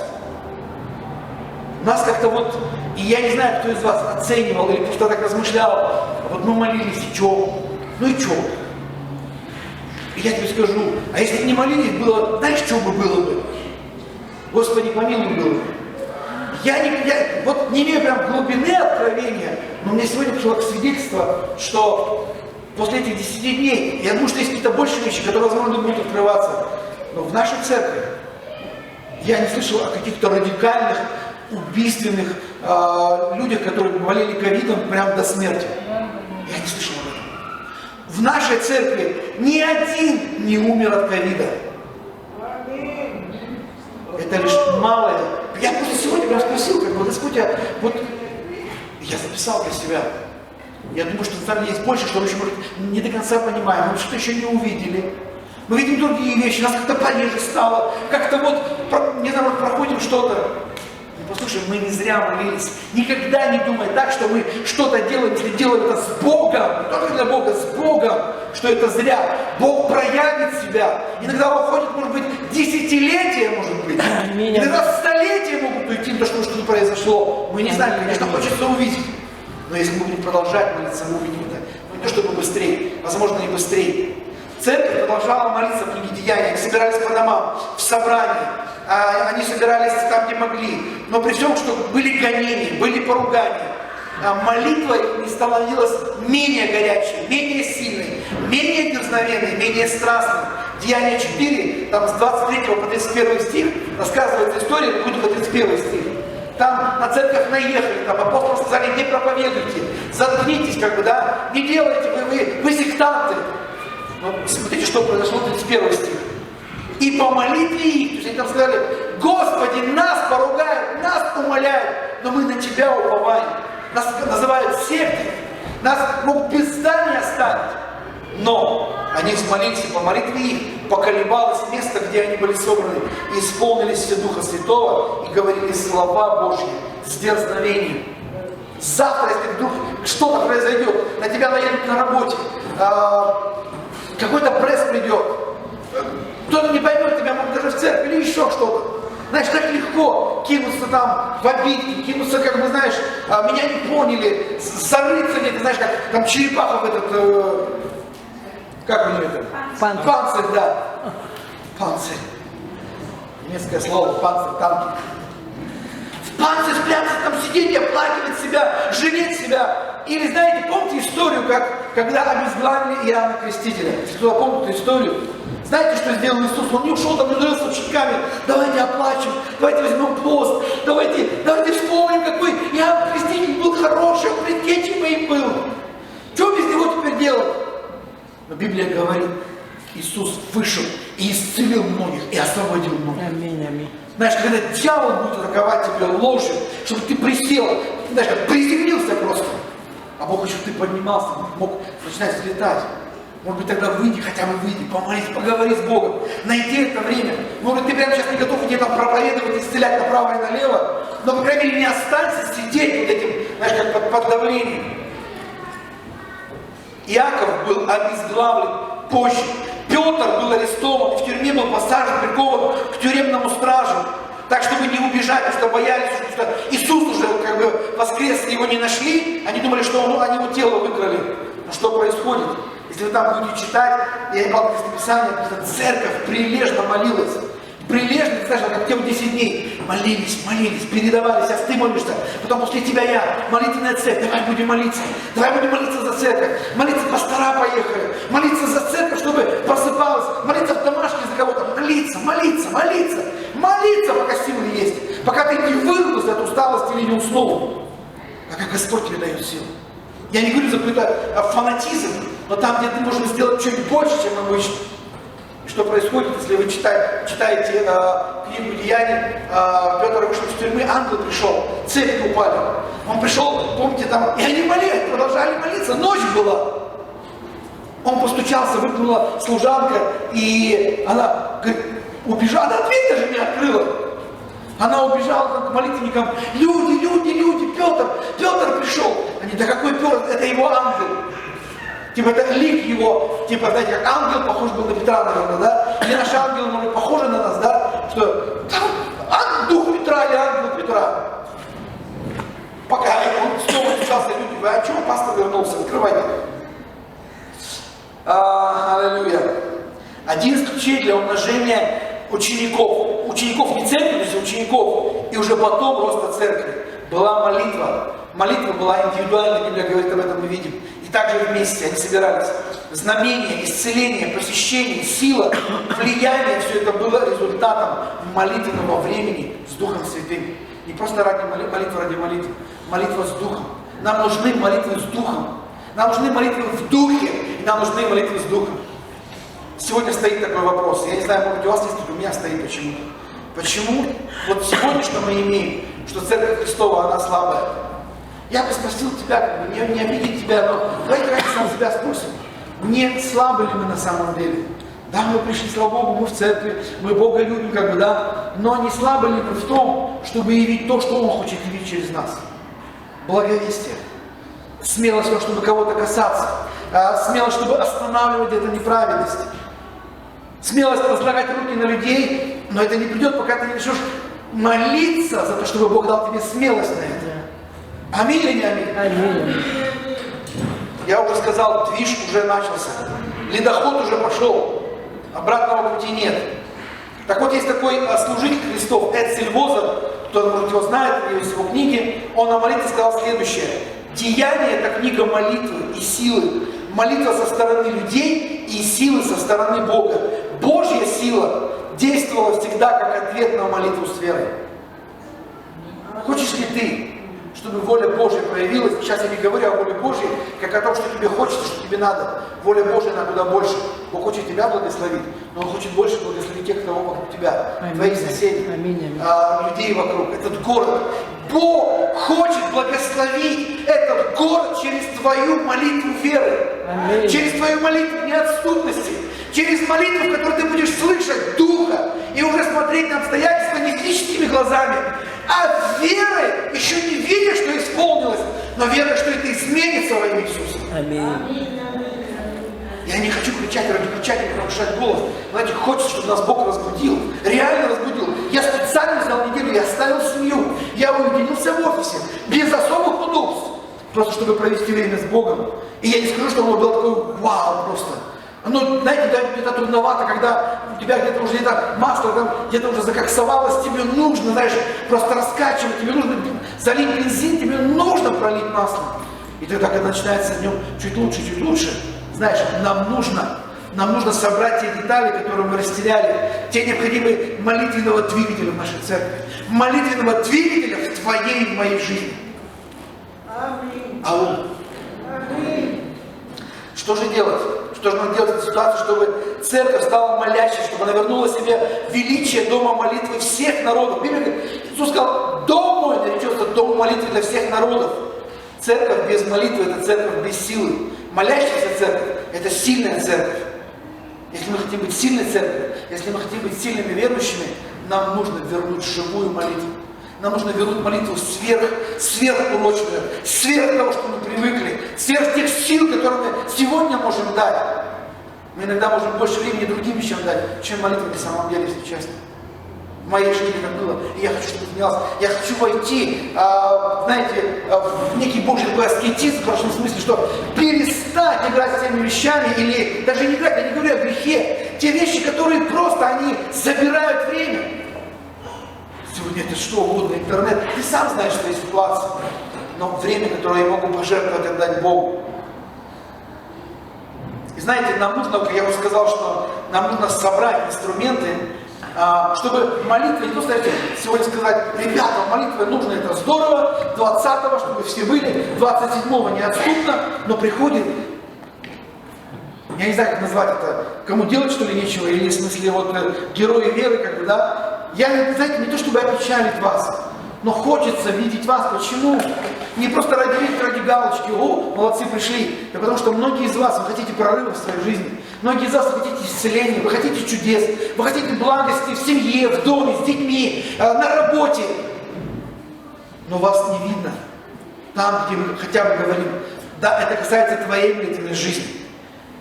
У нас как-то вот, и я не знаю, кто из вас оценивал или просто так размышлял, вот мы молились, и чё? Ну и чё? И я тебе скажу, а если бы не молились, было, знаешь, что бы было бы? Господи, помилуй было бы. Я вот не имею прям глубины откровения, но мне сегодня пришло свидетельство, что после этих 10 дней, я думаю, что есть какие-то большие вещи, которые, возможно, будут открываться. Но в нашей церкви Я не слышал о каких-то радикальных, убийственных людях, которые болели ковидом прямо до смерти. Я не слышал об этом. В нашей церкви ни один не умер от ковида. Это лишь малое. Я просто сегодня прям спросил, как бы, Господь, вот я записал для себя. Я думаю, что там есть больше, что мы еще, может, не до конца понимаем, мы что-то еще не увидели. Мы видим другие вещи, нас как-то пореже стало, как-то вот, не знаю, проходим что-то. Ну, послушай, мы не зря молились. Никогда не думай так, что мы что-то делаем, если делаем это с Богом, не только для Бога, с Богом, что это зря. Бог проявит себя. Иногда уходит, может быть, десятилетия, может быть. Иногда столетия могут уйти, потому что что-то произошло. Мы не знаем, конечно, хочется увидеть. Но если мы будем продолжать молиться, мы увидим это. Ну, не то чтобы быстрее, возможно, и быстрее. Церковь продолжала молиться в книге Деяний, они собирались по домам, в собрании, они собирались там, где могли. Но при всем, что были гонения, были поругания, молитва их не становилась менее горячей, менее сильной, менее дерзновенной, менее страстной. Деяния 4, там с 23 по 31 стих, рассказывается история, будет по 31 стих. Там на церковь наехали, там апостолы сказали, не проповедуйте, заткнитесь, как бы, да, не делайте, вы сектанты. Но смотрите, что произошло, 31 стих. И по молитве их, то есть они там сказали, Господи, нас поругают, нас умоляют, но мы на Тебя уповаем. Нас называют сектой, нас могут без здания оставить. Но они взмолились, и по молитве их поколебалось место, где они были собраны, и исполнились все Духа Святого, и говорили слова Божьи с дерзновением. Завтра, если вдруг что-то произойдет, на тебя наедут на работе, какой-то пресс придет, кто-то не поймет тебя, может, даже в церкви или еще что-то. Знаешь, так легко кинуться там в обидки, кинуться, как бы, знаешь, меня не поняли, зарыться где-то, знаешь, как там черепаха в этот, как у него это? Панцирь. Панцирь, да. Панцирь. Немецкое слово, панцирь, танки. В панцирь спрятаться, там сидеть и оплакивать себя, жалеть себя. Или, знаете, помните историю, когда обезглавили Иоанна Крестителя? Если кто-то помнит эту историю, знаете, что сделал Иисус? Он не ушел, там не ударил с учениками. Давайте оплачем, давайте возьмем пост, давайте вспомним, какой Иоанн Креститель был хороший, он предтечей моим был. Что без него теперь делать? Но Библия говорит, Иисус вышел и исцелил многих, и освободил многих. Аминь, аминь. Знаешь, когда дьявол будет атаковать тебя ложью, чтобы ты присел, знаешь, как приземлился просто. А Бог хочет, чтобы ты поднимался, мог начинать взлетать. Может быть, тогда выйди, хотя бы выйди, помолись, поговори с Богом. Найди это время. Может быть, ты прямо сейчас не готов идти там проповедовать, исцелять направо и налево, но, по крайней мере, не останься сидеть под этим, знаешь, как под давлением. Иаков был обезглавлен позже. Петр был арестован, в тюрьме был посажен, прикован к тюремному стражу. Так, чтобы не убежать, потому что боялись, что Иисус уже как бы воскрес, его не нашли, они думали, что они его тело выкрали. Но что происходит? Если вы там будете читать, я ебал Писание, церковь прилежно молилась. Прилежно, знаешь, как те вот 10 дней. Молились, передавались, а ты молишься. Потом после тебя я, молитвенная церковь, давай будем молиться за церковь. Молиться, пастора поехали. Молиться за церковь, чтобы просыпалась. Молиться в домашней за кого-то. Молиться, пока силы есть. Пока ты не вырвался от усталости или не уснул. Пока Господь тебе дает силу. Я не говорю за какой-то фанатизм, но там, где ты можешь сделать чуть больше, чем обычно. И что происходит, если вы читаете книгу Деяний, Петр вышел из тюрьмы, ангел пришел, цепи упали. Он пришел, помните, там, и они молились, продолжали молиться, ночь была. Он постучался, выглянула служанка, и она говорит, убежала, да дверь даже не открыла. Она убежала к молитвенникам, люди, Петр пришел. Они, да какой Петр, это его ангел. Типа это лик его, типа, знаете, как ангел похож был на Петра, наверное, да? Или наши ангелы, может, похожи на нас, да? Что там дух Петра или ангел Петра. Пока он снова стучался, люди, вы а чего пастор вернулся? Открывайте. Аллилуйя. Один из ключей для умножения учеников не церкви, то есть учеников, и уже потом роста церкви, была молитва. Молитва была индивидуальной, Библия говорит об этом, мы видим. И также вместе они собирались. Знамения, исцеление, посещение, сила, влияние, все это было результатом молитвенного времени с Духом Святым. Не просто ради молитвы ради молитвы, молитва с Духом. Нам нужны молитвы с Духом. Нам нужны молитвы в Духе, и нам нужны молитвы с Духом. Сегодня стоит такой вопрос. Я не знаю, может быть, у вас есть, у меня стоит почему-то. Почему вот сегодня, что мы имеем, что Церковь Христова, она слабая? Я бы спросил тебя, как бы, не обидеть тебя, но давайте раньше сам себя спросим. Не слабы ли мы на самом деле? Да, мы пришли, слава Богу, мы в церкви, мы Бога любим, как бы, да, но не слабы ли мы в том, чтобы явить то, что Он хочет явить через нас? Благовестие. Смелость, чтобы кого-то касаться. Смелость, чтобы останавливать эту неправедность. Смелость возлагать руки на людей, но это не придет, пока ты не начнешь молиться за то, чтобы Бог дал тебе смелость на это. Аминь или не аминь? Аминь. Я уже сказал, движ уже начался. Ледоход уже пошел. Обратного пути нет. Так вот, есть такой служитель Христов, Эцель Возер, кто-то, может, его знает, есть его книги, он о молитве сказал следующее. Деяние – это книга молитвы и силы. Молитва со стороны людей и силы со стороны Бога. Божья сила действовала всегда как ответ на молитву с верой. Хочешь ли ты, чтобы воля Божья проявилась? Сейчас я не говорю о воле Божьей, как о том, что тебе хочется, что тебе надо. Воля Божья на куда больше. Бог хочет тебя благословить, но Он хочет больше благословить тех, кто вокруг тебя, аминь. твоих соседей, Аминь. людей вокруг, этот город. Бог хочет благословить этот город через твою молитву веры, Аминь. через твою молитву неотступности, через молитву, в которой ты будешь слышать Духа и уже смотреть на обстоятельства не физическими глазами, а верой, еще не видя, что исполнилось, но верой, что это изменится во имя Иисуса. Аминь. Я не хочу кричать ради кричать и повышать голос. Знаете, хочется, чтобы нас Бог разбудил. Реально разбудил. Я специально взял неделю, я оставил семью. Я уединился в офисе. Без особых удобств. Просто чтобы провести время с Богом. И я не скажу, что оно было такое вау просто. Ну, знаете, да, это трудновато, когда у тебя где-то уже масло, там, где-то уже закоксовалось, тебе нужно, знаешь, просто раскачивать, тебе нужно залить бензин, тебе нужно пролить масло. И тогда, когда начинается днем чуть лучше, знаешь, нам нужно собрать те детали, которые мы растеряли, те необходимые молитвенного двигателя в нашей церкви, молитвенного двигателя в твоей и в моей жизни. Ау. Что же делать? Что же нам делать в этой ситуации, чтобы церковь стала молящей, чтобы она вернула себе величие дома молитвы всех народов? Библия, Иисус сказал, дом мой наречется дом молитвы для всех народов. Церковь без молитвы – это церковь без силы. Молящаяся церковь – это сильная церковь. Если мы хотим быть сильной церковью, если мы хотим быть сильными верующими, нам нужно вернуть живую молитву. Нам нужно вернуть молитву сверхурочную, сверх того, что мы привыкли, сверх тех сил, которые мы сегодня можем дать. Мы иногда можем больше времени другим вещам дать, чем молитве на самом деле, если честно. В моей жизни так было, и я хочу, чтобы это менялось. Я хочу войти, знаете, в некий Божий такой аскетизм, в хорошем смысле, что перестать играть с теми вещами, или даже не играть, я не говорю о грехе, те вещи, которые просто, они забирают время. Сегодня это что угодно, интернет, ты сам знаешь свои ситуации, но время, которое я могу пожертвовать, отдать Богу. И знаете, нам нужно, как я уже сказал, что нам нужно собрать инструменты, чтобы молитва, не просто сегодня сказать, ребята, молитва нужна, это здорово, 20-го, чтобы все были, 27-го неотступно, но приходит, я не знаю, как назвать это, кому делать что ли нечего, или в смысле вот герои веры, как бы, да, я, знаете, не то чтобы опечалить вас, но хочется видеть вас. Почему? Не просто ради галочки, о, молодцы, пришли. Да потому что многие из вас, вы хотите прорыва в своей жизни. Многие из вас вы хотите исцеления, вы хотите чудес, вы хотите благости в семье, в доме, с детьми, на работе. Но вас не видно. Там, где мы хотя бы говорим, да, это касается твоей молитвенной жизни.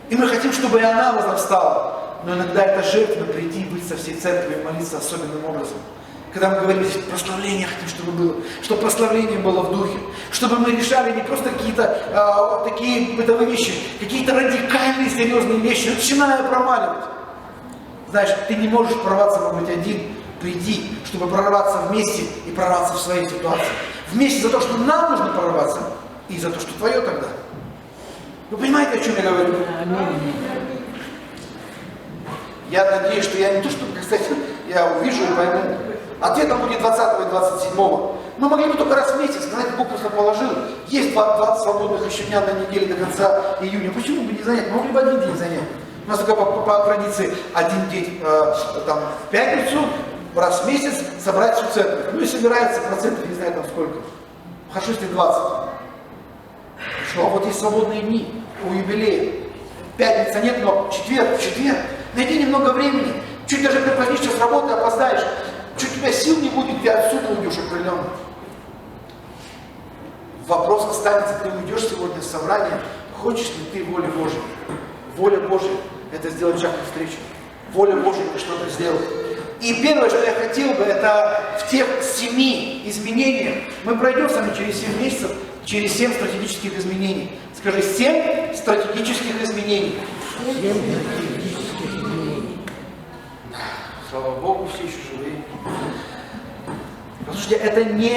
И мы хотим, чтобы и она возрастала. Но иногда это жертва прийти, быть со всей церковью и молиться особенным образом. Когда мы говорим, прославление хотим, чтобы было, чтобы прославление было в духе, чтобы мы решали не просто какие-то такие бытовые вещи, какие-то радикальные, серьезные вещи, начиная промаливать. Знаешь, ты не можешь прорваться, может быть, один, приди, чтобы прорваться вместе и прорваться в своей ситуации. Вместе за то, что нам нужно прорваться, и за то, что твое тогда. Вы понимаете, о чем я говорю? Я надеюсь, что я не то, что, кстати, я увижу и пойму. Ответом будет 20 и 27. Мы могли бы только раз в месяц, знаете, Бог просто положил. Есть 20 свободных еще дня на неделе до конца июня. Почему бы не занять? Мы могли бы один день занять. У нас только по традиции один день там, в пятницу, раз в месяц собрать всю церковь. Ну и собирается процентов, не знаю там сколько. Хорошо, если 20. Хорошо, а вот есть свободные дни у юбилея. Пятница нет, но четверг. Найди немного времени. Чуть даже припозднишься с работы, опоздаешь. Чуть у тебя сил не будет, ты отсюда уйдешь определенно. Вопрос останется, ты уйдешь сегодня с собрания, хочешь ли ты воли Божьей? Воля Божья – это сделать шаг навстречу. Воля Божья – это что-то сделать. И первое, что я хотел бы, это в тех 7 изменениях, мы пройдем с вами через 7 месяцев, через 7 стратегических изменений. Скажи, 7 стратегических изменений. 7 стратегических изменений. Слава Богу, все еще живые. Послушайте, это не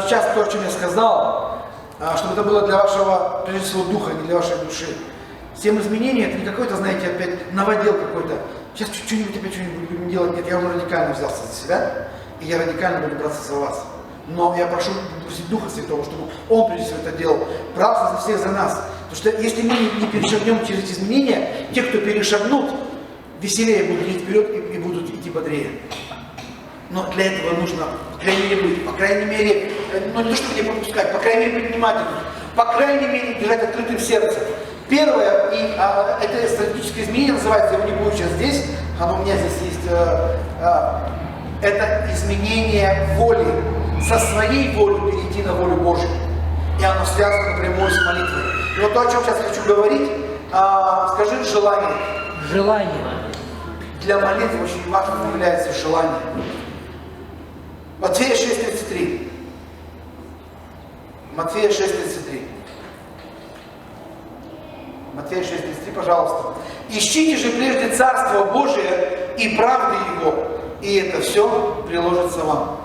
сейчас то, о чем я сказал, чтобы это было для вашего, прежде всего, духа, не для вашей души. 7 изменений, это не какой-то, знаете, опять новодел какой-то. Сейчас что-нибудь опять что-нибудь будем делать. Нет, я уже радикально взялся за себя, и я радикально буду браться за вас. Но я прошу просить Духа Святого, чтобы Он, прежде всего, это делал. Брался за всех, за нас. Потому что если мы не перешагнем через изменения, те, кто перешагнут, веселее будут идти вперед и будут идти бодрее. Но для этого нужно, по крайней мере, быть, по крайней мере, ну не то, чтобы не пропускать, по крайней мере, быть внимательным, по крайней мере, держать открытым сердцем. Первое, и это стратегическое изменение называется, его не будет сейчас здесь, оно у меня здесь есть, это изменение воли, со своей волей перейти на волю Божью. И оно связано напрямую с молитвой. И вот то, о чем сейчас хочу говорить, скажи желание. Желание. Для молитвы очень важным является желание. Матфея 6:33. Матфея 6:33. Матфея 6:33, пожалуйста. Ищите же прежде Царство Божие и правды Его, и это все приложится вам.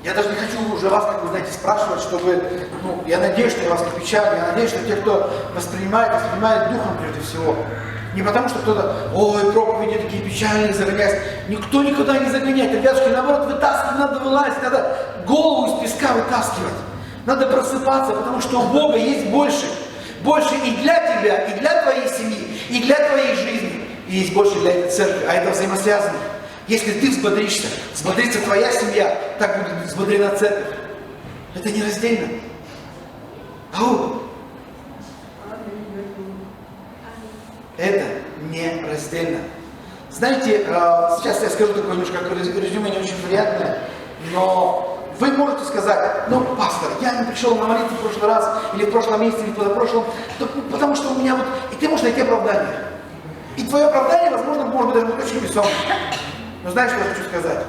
Я даже не хочу уже вас, как вы знаете, спрашивать, чтобы, я надеюсь, что я вас не печалю, я надеюсь, что те, кто воспринимает духом прежде всего. Не потому, что кто-то, ой, проповеди такие печальные, загоняются. Никто никуда не загоняет. Ребятушки, наоборот, вытаскивать надо, вылазить, надо голову из песка вытаскивать. Надо просыпаться, потому что у Бога есть больше. Больше и для тебя, и для твоей семьи, и для твоей жизни. И есть больше для этой церкви, а это взаимосвязано. Если ты взбодришься, взбодрится твоя семья, так будет взбодрена церковь. Это нераздельно. Ау! Это нераздельно. Знаете, сейчас я скажу такое немножко резюме, не очень приятное, но вы можете сказать, пастор, я не пришел на молитву в прошлый раз, или в прошлом месяце, или в позапрошлом, потому что у меня вот... И ты можешь найти оправдание. И твое оправдание, возможно, может быть даже очень весомое. Но знаешь, что я хочу сказать?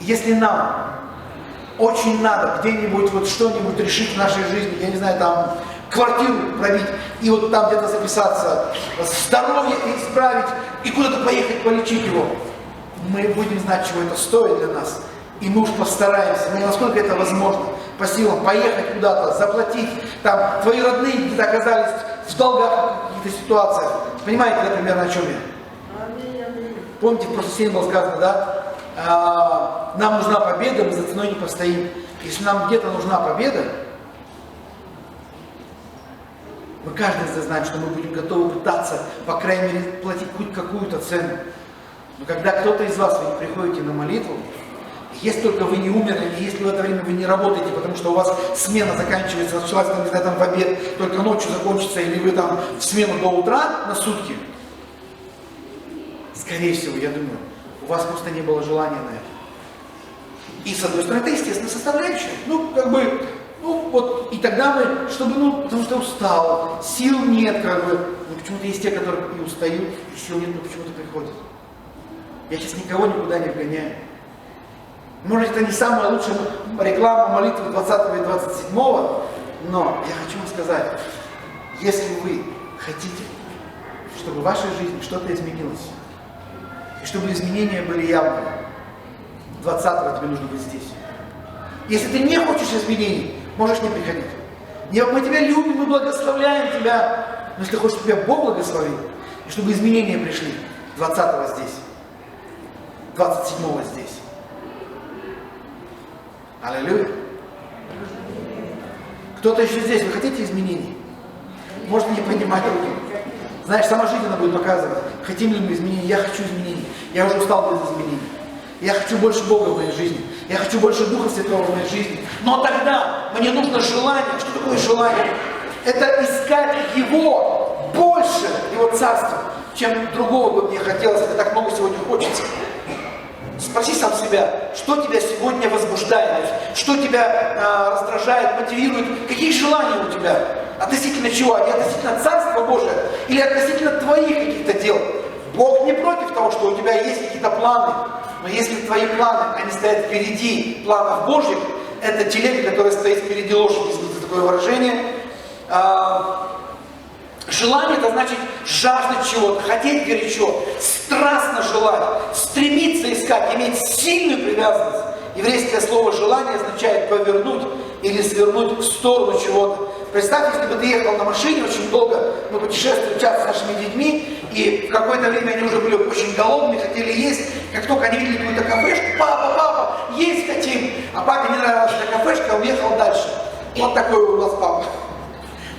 Если нам очень надо где-нибудь вот что-нибудь решить в нашей жизни, я не знаю, там квартиру пробить, и вот там где-то записаться, здоровье исправить, и куда-то поехать полечить его, мы будем знать, чего это стоит для нас. И мы уж постараемся, насколько это возможно, по силам поехать куда-то, заплатить, там твои родные где-то оказались в долгах в каких-то ситуациях. Понимаете, например, о чем я? Помните, в прошлой серии было сказано, да? Нам нужна победа, мы за ценой не постоим. Если нам где-то нужна победа, мы каждый из нас знаем, что мы будем готовы пытаться, по крайней мере, платить хоть какую-то цену. Но когда кто-то из вас, вы не приходите на молитву, если только вы не умерли, и если в это время вы не работаете, потому что у вас смена заканчивается, началась, там, не знаю, там в обед, только ночью закончится, или вы там в смену до утра на сутки, скорее всего, я думаю, у вас просто не было желания на это. И с одной стороны, это естественно составляющая. И тогда мы, потому что устал, сил нет, почему-то есть те, которые и устают, и сил нет, но почему-то приходят. Я сейчас никого никуда не вгоняю. Может, это не самая лучшая реклама молитвы 20 и 27, но я хочу вам сказать, если вы хотите, чтобы в вашей жизни что-то изменилось, и чтобы изменения были явными, 20-го тебе нужно быть здесь. Если ты не хочешь изменений, можешь не приходить. Мы тебя любим, мы благословляем тебя. Но если ты хочешь, чтобы тебя Бог благословил, и чтобы изменения пришли, 20-го здесь, 27-го здесь. Аллилуйя. Кто-то еще здесь, вы хотите изменений? Можно не поднимать руки. Знаешь, сама жизнь она будет показывать, хотим ли мы изменений. Я хочу изменений. Я уже устал без изменений. Я хочу больше Бога в моей жизни. Я хочу больше Духа Святого в моей жизни. Но тогда мне нужно желание. Что такое желание? Это искать Его больше, Его Царства, чем другого бы мне хотелось. Это так много сегодня хочется. Спроси сам себя, что тебя сегодня возбуждает, что тебя раздражает, мотивирует, какие желания у тебя, относительно чего, они относительно Царства Божия или относительно твоих каких-то дел. Бог не против того, что у тебя есть какие-то планы, но если твои планы, они стоят впереди планов Божьих, это телега, которая стоит впереди лошади, извините за такое выражение. Желание — это значит жаждать чего-то, хотеть горячо, страстно желать, стремиться искать, иметь сильную привязанность. Еврейское слово «желание» означает повернуть или свернуть в сторону чего-то. Представь, если бы ты ехал на машине очень долго, мы путешествовали час с нашими детьми, и в какое-то время они уже были очень голодные, хотели есть. Как только они видели какую-то кафешку: папа, есть хотим. А папе не нравилась эта кафешка, он ехал дальше. Вот такой у нас папа.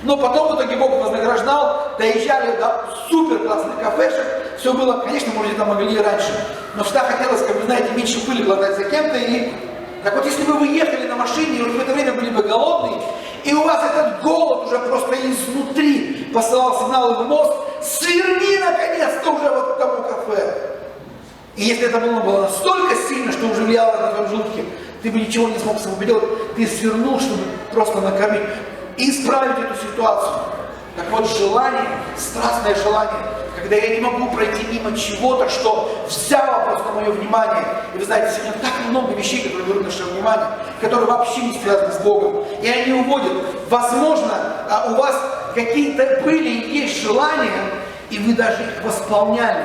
Но потом в итоге Бог вознаграждал, доезжали до супер классных кафешек, все было, конечно, мы где-то могли и раньше, но всегда хотелось, как вы знаете, меньше пыли глотать за кем-то. И так вот, если бы вы ехали на машине, и в это время были бы голодные, и у вас этот голод уже просто изнутри посылал сигналы в мозг: сверни наконец-то уже вот к тому кафе. И если это было настолько сильно, что уже влияло на твоем желудке, ты бы ничего не смог с собой поделать, ты свернул, чтобы просто накормить и исправить эту ситуацию. Так вот, желание, страстное желание, когда я не могу пройти мимо чего-то, что взяло просто мое внимание. И вы знаете, сегодня так много вещей, которые берут наше внимание, которые вообще не связаны с Богом. И они уводят. Возможно, у вас какие-то были и есть желания, и вы даже их восполняли.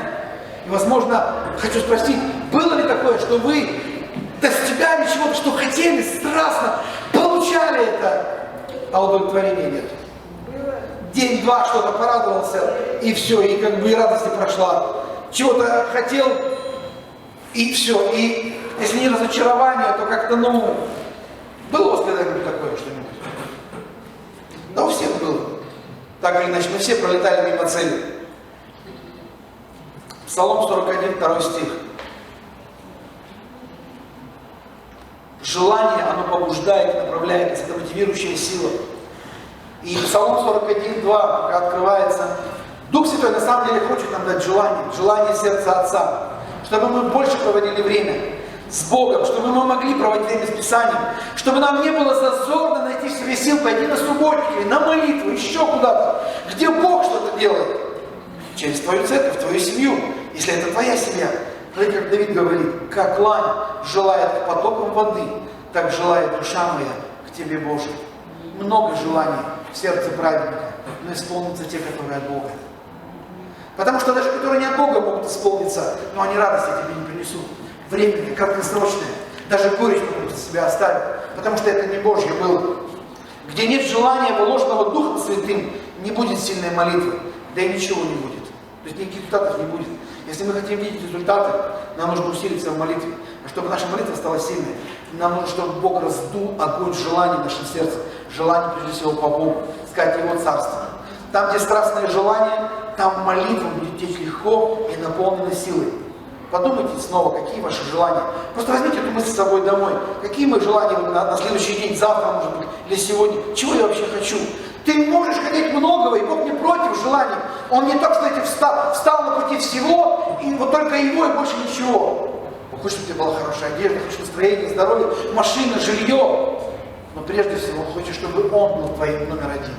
И, возможно, хочу спросить, было ли такое, что вы достигали чего-то, что хотели страстно, получали это, а удовлетворения нет? День-два что-то порадовался, и все, и как бы и радость не прошла. Чего-то хотел, и все. И если не разочарование, то как-то, было у вас когда-нибудь такое что-нибудь? Да у всех было. Так или иначе, мы все пролетали мимо цели. Псалом 41, 2 стих. Желание, оно побуждает, направляет, это мотивирующая сила. И Псалом 41, 2, когда открывается, Дух Святой на самом деле хочет нам дать желание сердца Отца, чтобы мы больше проводили время с Богом, чтобы мы могли проводить время с Писанием, чтобы нам не было зазорно найти в себе сил пойти на субботники, на молитву, еще куда-то, где Бог что-то делает. Через твою церковь, твою семью, если это твоя семья. Смотрите, как Давид говорит: как лань желает к потокам воды, так желает душа моя к Тебе, Боже. Много желаний в сердце праведника, но исполнятся те, которые от Бога. Потому что даже которые не от Бога могут исполниться, но они радости тебе не принесут. Временные, краткосрочные. Даже горечь могут себя оставить, потому что это не Божье было. Где нет желания, вложенного Духом Святым, не будет сильной молитвы, да и ничего не будет. То есть никаких результатов не будет. Если мы хотим видеть результаты, нам нужно усилиться в молитве. А чтобы наша молитва стала сильной, нам нужно, чтобы Бог раздул огонь желаний в нашем сердце. Желание, прежде всего, по Богу, искать Его Царство. Там, где страстное желание, там молитва будет течь легко и наполнена силой. Подумайте снова, какие ваши желания. Просто возьмите эту мысль с собой домой. Какие мои желания на следующий день, завтра, может быть, или сегодня? Чего я вообще хочу? Ты можешь хотеть многого, и Бог не против желаний. Он не так, что встал на пути всего, и вот только Его, и больше ничего. Он хочет, чтобы у тебя была хорошая одежда, хочет настроение, здоровье, машина, жилье. Но прежде всего Он хочет, чтобы Он был твоим номер один.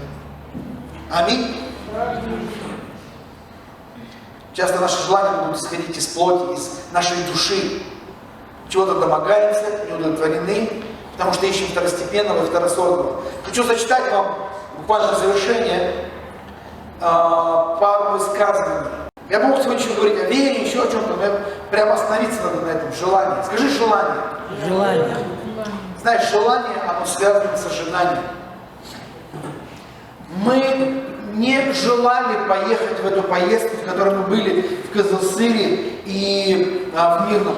Аминь. Часто наши желания будут исходить из плоти, из нашей души. Чего-то домогаемся, не удовлетворены, потому что ищем второстепенного и второсортного. Хочу зачитать вам буквально на завершение пару высказываний. Я бы мог сегодня еще говорить о вере, еще о чем-то, но прямо остановиться надо на этом. Желание. Скажи желание. Желание. Знаешь, желание, оно связано с ожиданием. Мы не желали поехать в эту поездку, в которой мы были в Кызылсыре и в Мирном.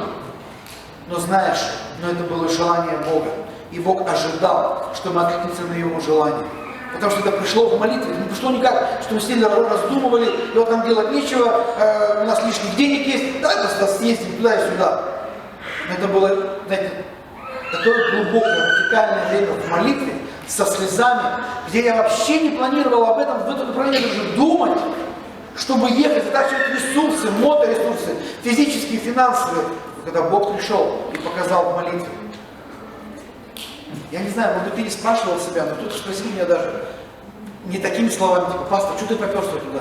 Но знаешь, это было желание Бога. И Бог ожидал, что мы откликнемся на Его желание. Потому что это пришло в молитве. Не пришло никак, что мы сидели, раздумывали, и вот нам делать нечего, у нас лишних денег есть, давай просто съездим туда и сюда. Но это было, знаете, такое глубокое, радикальное время в молитве, со слезами, где я вообще не планировал об этом, в этом направлении даже думать, чтобы ехать, затрачивать ресурсы, моторесурсы, физические, финансовые. Но когда Бог пришел и показал в молитве, я не знаю, может быть, ты не спрашивал себя, но кто-то спросил меня даже не такими словами, типа, пастор, что ты поперся туда?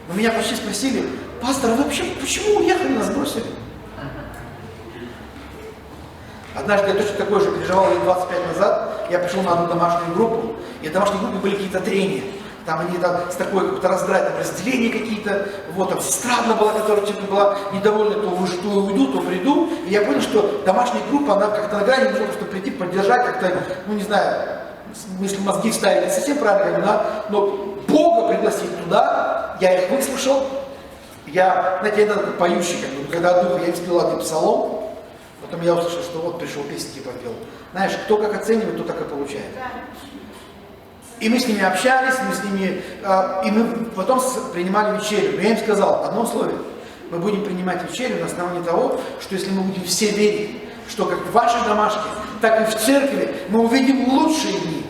Но меня почти спросили, пастор, а вы вообще почему уехали, нас бросили? Однажды я точно такое же переживал лет 25 назад, я пришел на одну домашнюю группу, и в домашней группе были какие-то трения. Там они там с такой какой-то раздрай, разделения какие-то, вот там сестра одна была, которая что-то была недовольна, то уйду, то приду. И я понял, что домашняя группа, она как-то на грани, нужно просто прийти, поддержать, как-то, ну не знаю, если мозги вставили, не совсем правильно, да, но Бога пригласить туда, я их выслушал, я, знаете, я поющий, как бы, когда от духа я испел один псалом, потом я услышал, что вот пришел, песенки попел. Знаешь, кто как оценивает, то так и получает. И мы с ними общались, мы с ними, и мы потом принимали вечерю. Но я им сказал одно условие. Мы будем принимать вечерю на основании того, что если мы будем все верить, что как в вашей домашке, так и в церкви мы увидим лучшие дни.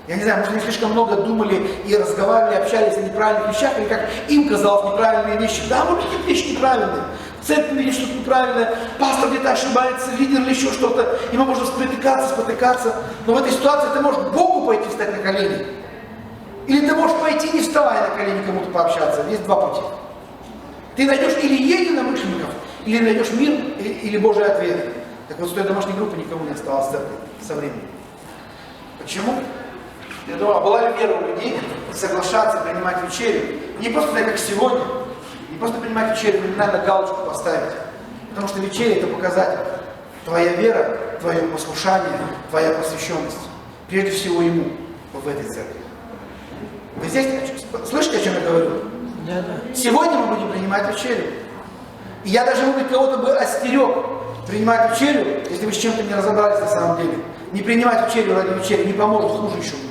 Я не знаю, может, они слишком много думали и разговаривали, общались о неправильных вещах, или как им казалось неправильные вещи. Да, может быть, вещи неправильные. В церкви видишь что-то неправильное, пастор где-то ошибается, лидер или еще что-то, и мы можем спотыкаться. Но в этой ситуации ты можешь к Богу пойти встать на колени. Или ты можешь пойти, не вставая на колени, кому-то пообщаться. Есть два пути. Ты найдешь или единомышленников, или найдешь мир, или Божий ответ. Так вот, с той домашней группы никому не осталось в церкви со временем. Почему? Я думаю, а была ли вера у людей соглашаться принимать вечерю? Не просто так, как сегодня. Не просто принимать вечерю, но надо галочку поставить. Потому что вечеря – это показатель. Твоя вера, твое послушание, твоя посвященность. Прежде всего Ему в этой церкви. Вы здесь слышите, о чем я говорю? Да, да. Сегодня мы будем принимать вечерю. И я даже, может быть, кого-то бы остерег принимать вечерю, если вы с чем-то не разобрались на самом деле. Не принимать вечерю ради вечери не поможет, хуже еще будет.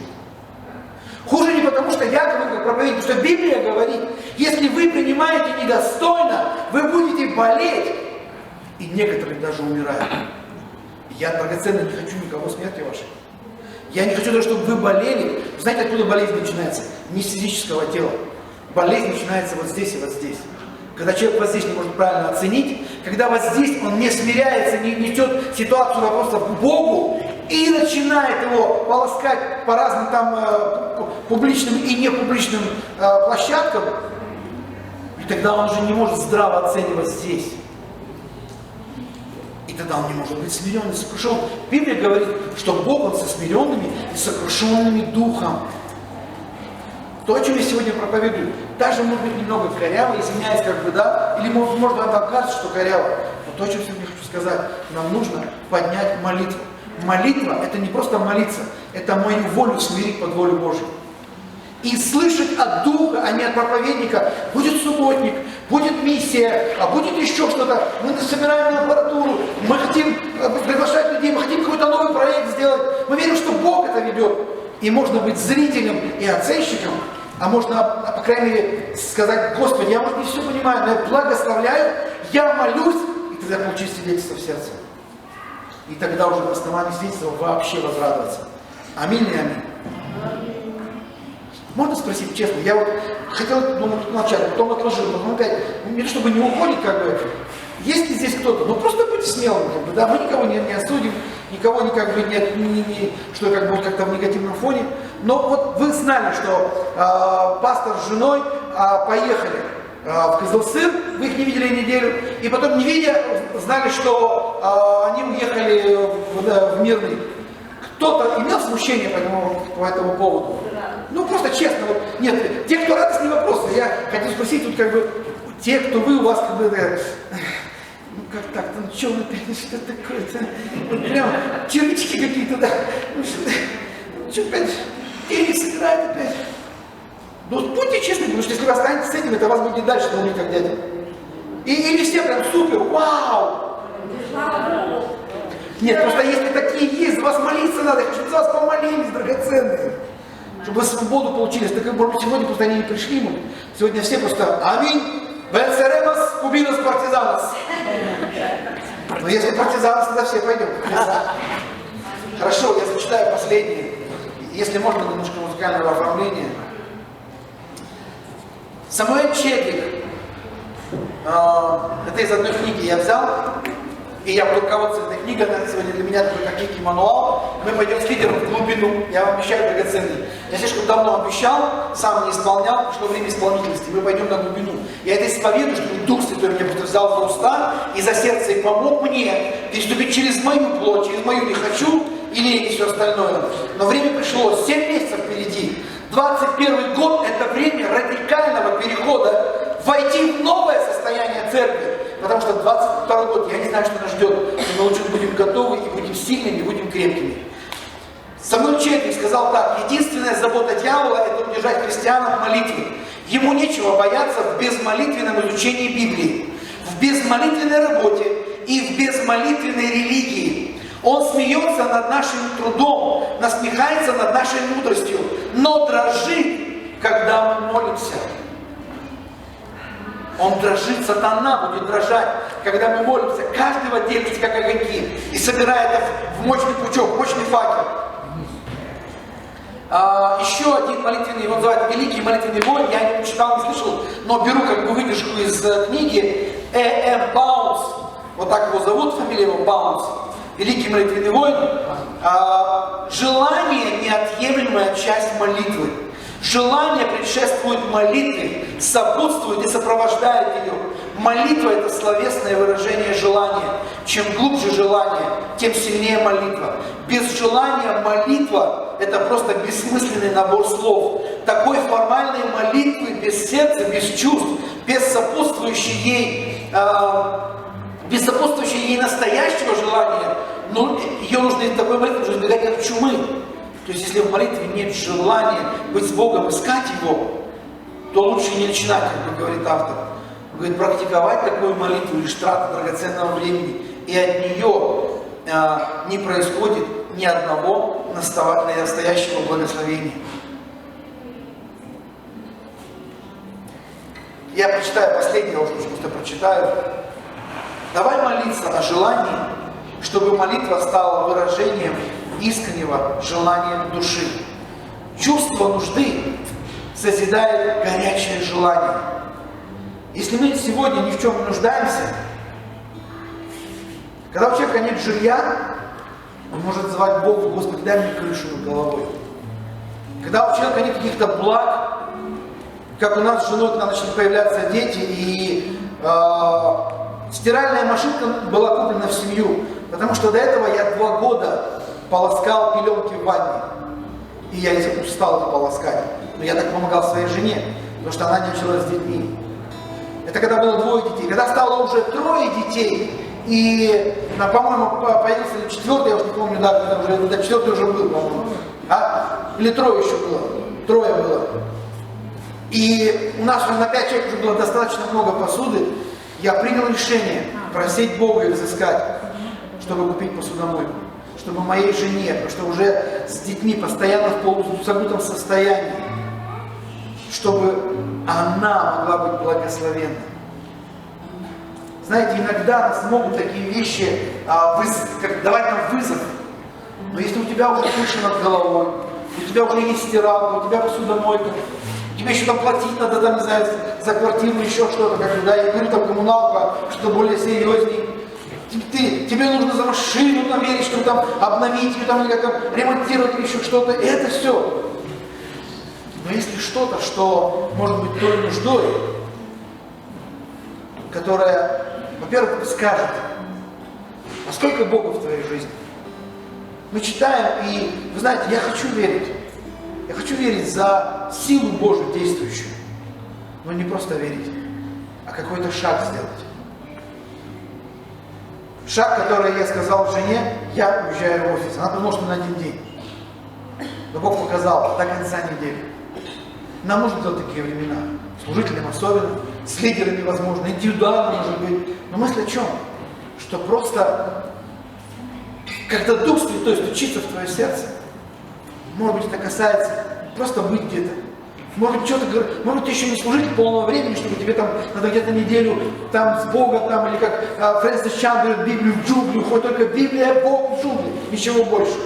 Хуже не потому, что я говорю как проповедник, потому что Библия говорит, если вы принимаете недостойно, вы будете болеть. И некоторые даже умирают. Я драгоценно не хочу никого смерти вашей. Я не хочу даже, чтобы вы болели. Знаете, откуда болезнь начинается? Не с физического тела. Болезнь начинается вот здесь и вот здесь. Когда человек вот здесь не может правильно оценить, когда вот здесь он не смиряется, не несет ситуацию вопроса к Богу и начинает его полоскать по разным там публичным и непубличным площадкам, и тогда он уже не может здраво оценивать здесь. И тогда он не может быть смирен и сокрушен. Библия говорит, что Бог, Он со смиренными и сокрушенными духом. То, о чем я сегодня проповедую, даже, может быть, немного коряво, извиняюсь, как бы, да, или, может, вам там кажется, что коряво, но то, о чем сегодня хочу сказать, нам нужно поднять молитву. Молитва – это не просто молиться, это мою волю смирить под волю Божью. И слышать от Духа, а не от проповедника, будет субботник, будет миссия, а будет еще что-то. Мы собираем на аппаратуру, мы хотим приглашать людей, мы хотим какой-то новый проект сделать. Мы верим, что Бог это ведет. И можно быть зрителем и оценщиком, а можно, по крайней мере, сказать, Господи, я, может, не все понимаю, но я благословляю, я молюсь, и тогда получить свидетельство в сердце. И тогда уже на основании свидетельства вообще возрадоваться. Аминь и аминь. Можно спросить честно? Я вот хотел, думаю, вначале, потом отложил, потом опять, не то чтобы не уходит, как бы, есть ли здесь кто-то? Ну просто будьте смелым, как бы, да, мы никого не осудим, никого не как бы что как бы как-то в негативном фоне. Но вот вы знали, что пастор с женой поехали в Кызылсыр, вы их не видели неделю, и потом, не видя, знали, что они уехали в Мирный. Кто-то имел смущение по этому поводу? Ну, просто честно, вот, нет, те, кто радостные вопросы, я хотел спросить, тут как бы, те, кто вы, у вас как бы, как так, там черный опять, что такое-то? Вот прям червячки какие-то, да. Ну что опять, теннис играет опять. Ну будьте честны, потому что если вы останетесь с этим, это вас будет дальше волнить, как дядя. Или все прям супер, вау! Нет, просто если такие есть, за вас молиться надо, я хочу за вас помолились, драгоценные. Чтобы вы свободу получили. Так как, может быть, сегодня просто они не пришли мы. Сегодня все просто аминь. Венцеремос, кубинос, партизанос. Но если партизанос, тогда все пойдем. Хорошо, я зачитаю последнее. Если можно, немножко музыкального оформления. Самуэль Чедрик. Это из одной книги я взял. И я буду руководствоваться этой книгой, она сегодня для меня такой как некий мануал. Мы пойдем с лидером в глубину, я вам обещаю, драгоценный. Я слишком давно обещал, сам не исполнял, пришло время исполнительности, мы пойдем на глубину. Я это исповедую, чтобы Дух Святой меня просто взял за уста и за сердце и помог мне переступить через мою плоть, через мою не хочу и лень и все остальное. Но время пришло, 7 месяцев впереди. 21 год это время радикального перехода, войти в новое состояние церкви. Потому что 22 год, я не знаю, что нас ждет, но мы лучше будем готовы и будем сильными, и будем крепкими. Самуэль Чедрик сказал так: единственная забота дьявола – это удержать христиан в молитве. Ему нечего бояться в безмолитвенном изучении Библии, в безмолитвенной работе и в безмолитвенной религии. Он смеется над нашим трудом, насмехается над нашей мудростью, но дрожит, когда мы молимся. Он дрожит, сатана будет дрожать, когда мы молимся. Каждый в отдельности, как огоньки, и собирает это в мощный пучок, мощный факел. Еще один молитвенный, его называют «Великий молитвенный воин», я его читал, не слышал, но беру как бы выдержку из книги Э.М. Баунс, вот так его зовут, фамилия его Баунс, «Великий молитвенный воин». Желание – неотъемлемая часть молитвы. Желание предшествует молитве, сопутствует и сопровождает ее. Молитва – это словесное выражение желания. Чем глубже желание, тем сильнее молитва. Без желания молитва – это просто бессмысленный набор слов. Такой формальной молитвы без сердца, без чувств, без сопутствующей ей настоящего желания, но ее нужно такой молитвой нужно избегать как чумы. То есть, если в молитве нет желания быть с Богом, искать Его, то лучше не начинать, как бы говорит автор. Он говорит, практиковать такую молитву лишь трата драгоценного времени, и от нее не происходит ни одного настоящего благословения. Я прочитаю последнее, уже просто прочитаю. Давай молиться о желании, чтобы молитва стала выражением искреннего желания души. Чувство нужды созидает горячее желание. Если мы сегодня ни в чем не нуждаемся, когда у человека нет жилья, он может звать Бога: Господи, дай мне крышу над головой. Когда у человека нет каких-то благ, как у нас с женой, когда начали появляться дети, и стиральная машинка была куплена в семью, потому что до этого я 2 года полоскал пеленки в ванне. И я устал это полоскать. Но я так помогал своей жене, потому что она начала с детьми. Это когда было 2 детей. Когда стало уже 3 детей, и, по-моему, появился 4-й, я уже не помню, да, когда уже, 4-й уже был, по-моему. Или 3 еще было. 3 было. И у нас уже на 5 человек уже было достаточно много посуды. Я принял решение просить Бога и взыскать, чтобы купить посудомойку. Чтобы моей жене, потому что уже с детьми постоянно в полусогнутом состоянии, чтобы она могла быть благословенна. Знаете, иногда нас могут такие вещи давать нам вызов. Но если у тебя уже крыша над головой, у тебя уже есть стиралка, у тебя посудомойка, тебе еще там платить надо, там, не знаю, за квартиру, еще что-то, да, я говорю, там коммуналка, что более серьезней. Тебе нужно за машину там верить, чтобы там обновить ее, там, или как-то ремонтировать, или еще что-то. И это все. Но если что-то, что может быть той нуждой, которая, во-первых, скажет, а сколько Бога в твоей жизни? Мы читаем, и, вы знаете, я хочу верить. Я хочу верить за силу Божию действующую. Но не просто верить, а какой-то шаг сделать. Шаг, который я сказал жене, я уезжаю в офис. Она думала, что на один день. Но Бог показал до конца недели. Нам нужно делать такие времена. Служителям особенно, с лидерами, возможно, индивидуально, может быть. Но мысль о чем? Что просто, когда Дух Святой стучится в твое сердце, может быть, это касается просто быть где-то. Может быть, что-то говорить, может быть, ты еще не служитель полного времени, чтобы тебе там надо где-то неделю там с Богом, там, или как Фрэнсис Чан говорит, Библию в джунглю, хоть только Библия, Бог в джунгле, ничего больше.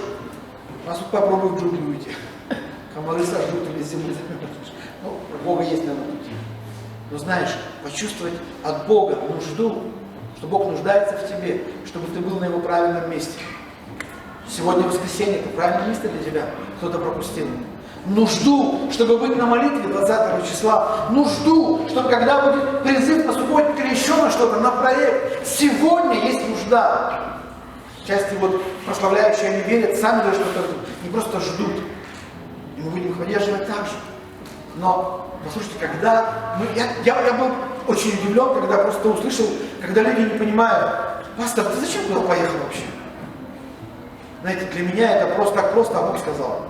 У нас тут попробуй в джунгли уйти. Комары сожрут или земли замерзнешь. Ну, у Бога есть на пути. Но знаешь, почувствовать от Бога нужду, что Бог нуждается в тебе, чтобы ты был на Его правильном месте. Сегодня воскресенье, это правильное место для тебя, кто-то пропустил. Нужду, чтобы быть на молитве 20 числа. Нужду, чтобы когда будет призыв на субботник или еще на что-то, на проект. Сегодня есть нужда. Части вот прославляющие, они верят, сами даже что-то не просто ждут. И мы будем поддерживать так же. Но, послушайте, когда я был очень удивлен, когда просто услышал, когда люди не понимают, пастор, ты зачем туда поехал вообще? Знаете, для меня это просто так просто, а Бог сказал.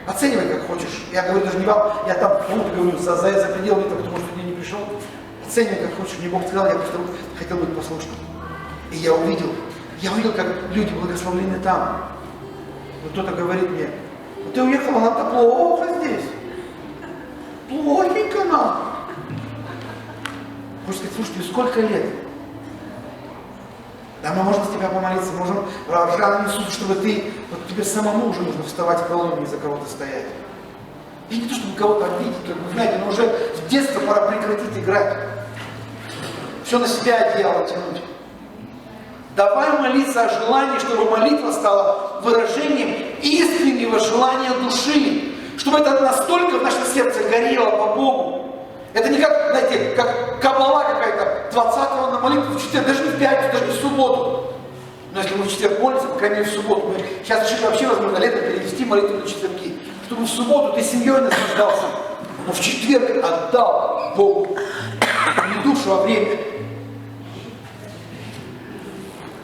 Оценивай как хочешь. Я говорю даже не вам, я там кому-то говорю, за пределами этого, кто может сегодня не пришел. Оценивай как хочешь. Мне Бог сказал, я просто хотел быть послушным. И я увидел, как люди благословлены там. Вот кто-то говорит мне, вот ты уехала, нам-то плохо здесь. Плохенько нам. Хочешь сказать, слушайте, сколько лет? Да, мы можем с тебя помолиться, можем рано Иисусу, чтобы ты, вот тебе самому уже нужно вставать в колонне и за кого-то стоять. И не то, чтобы кого-то обидеть, как вы знаете, но уже с детства пора прекратить играть. Все на себя одеяло тянуть. Давай молиться о желании, чтобы молитва стала выражением искреннего желания души. Чтобы это настолько в нашем сердце горело по Богу. Это не как, знаете, как кабала какая-то, 20-го на молитву, в четверг, даже не в пятницу, даже не в субботу. Но если мы в четверг молимся, по крайней мере в субботу, мы сейчас решили вообще, возможно, летом перевести молитву на четверги. Чтобы в субботу ты семьей наслаждался, но в четверг отдал Богу не душу, а время.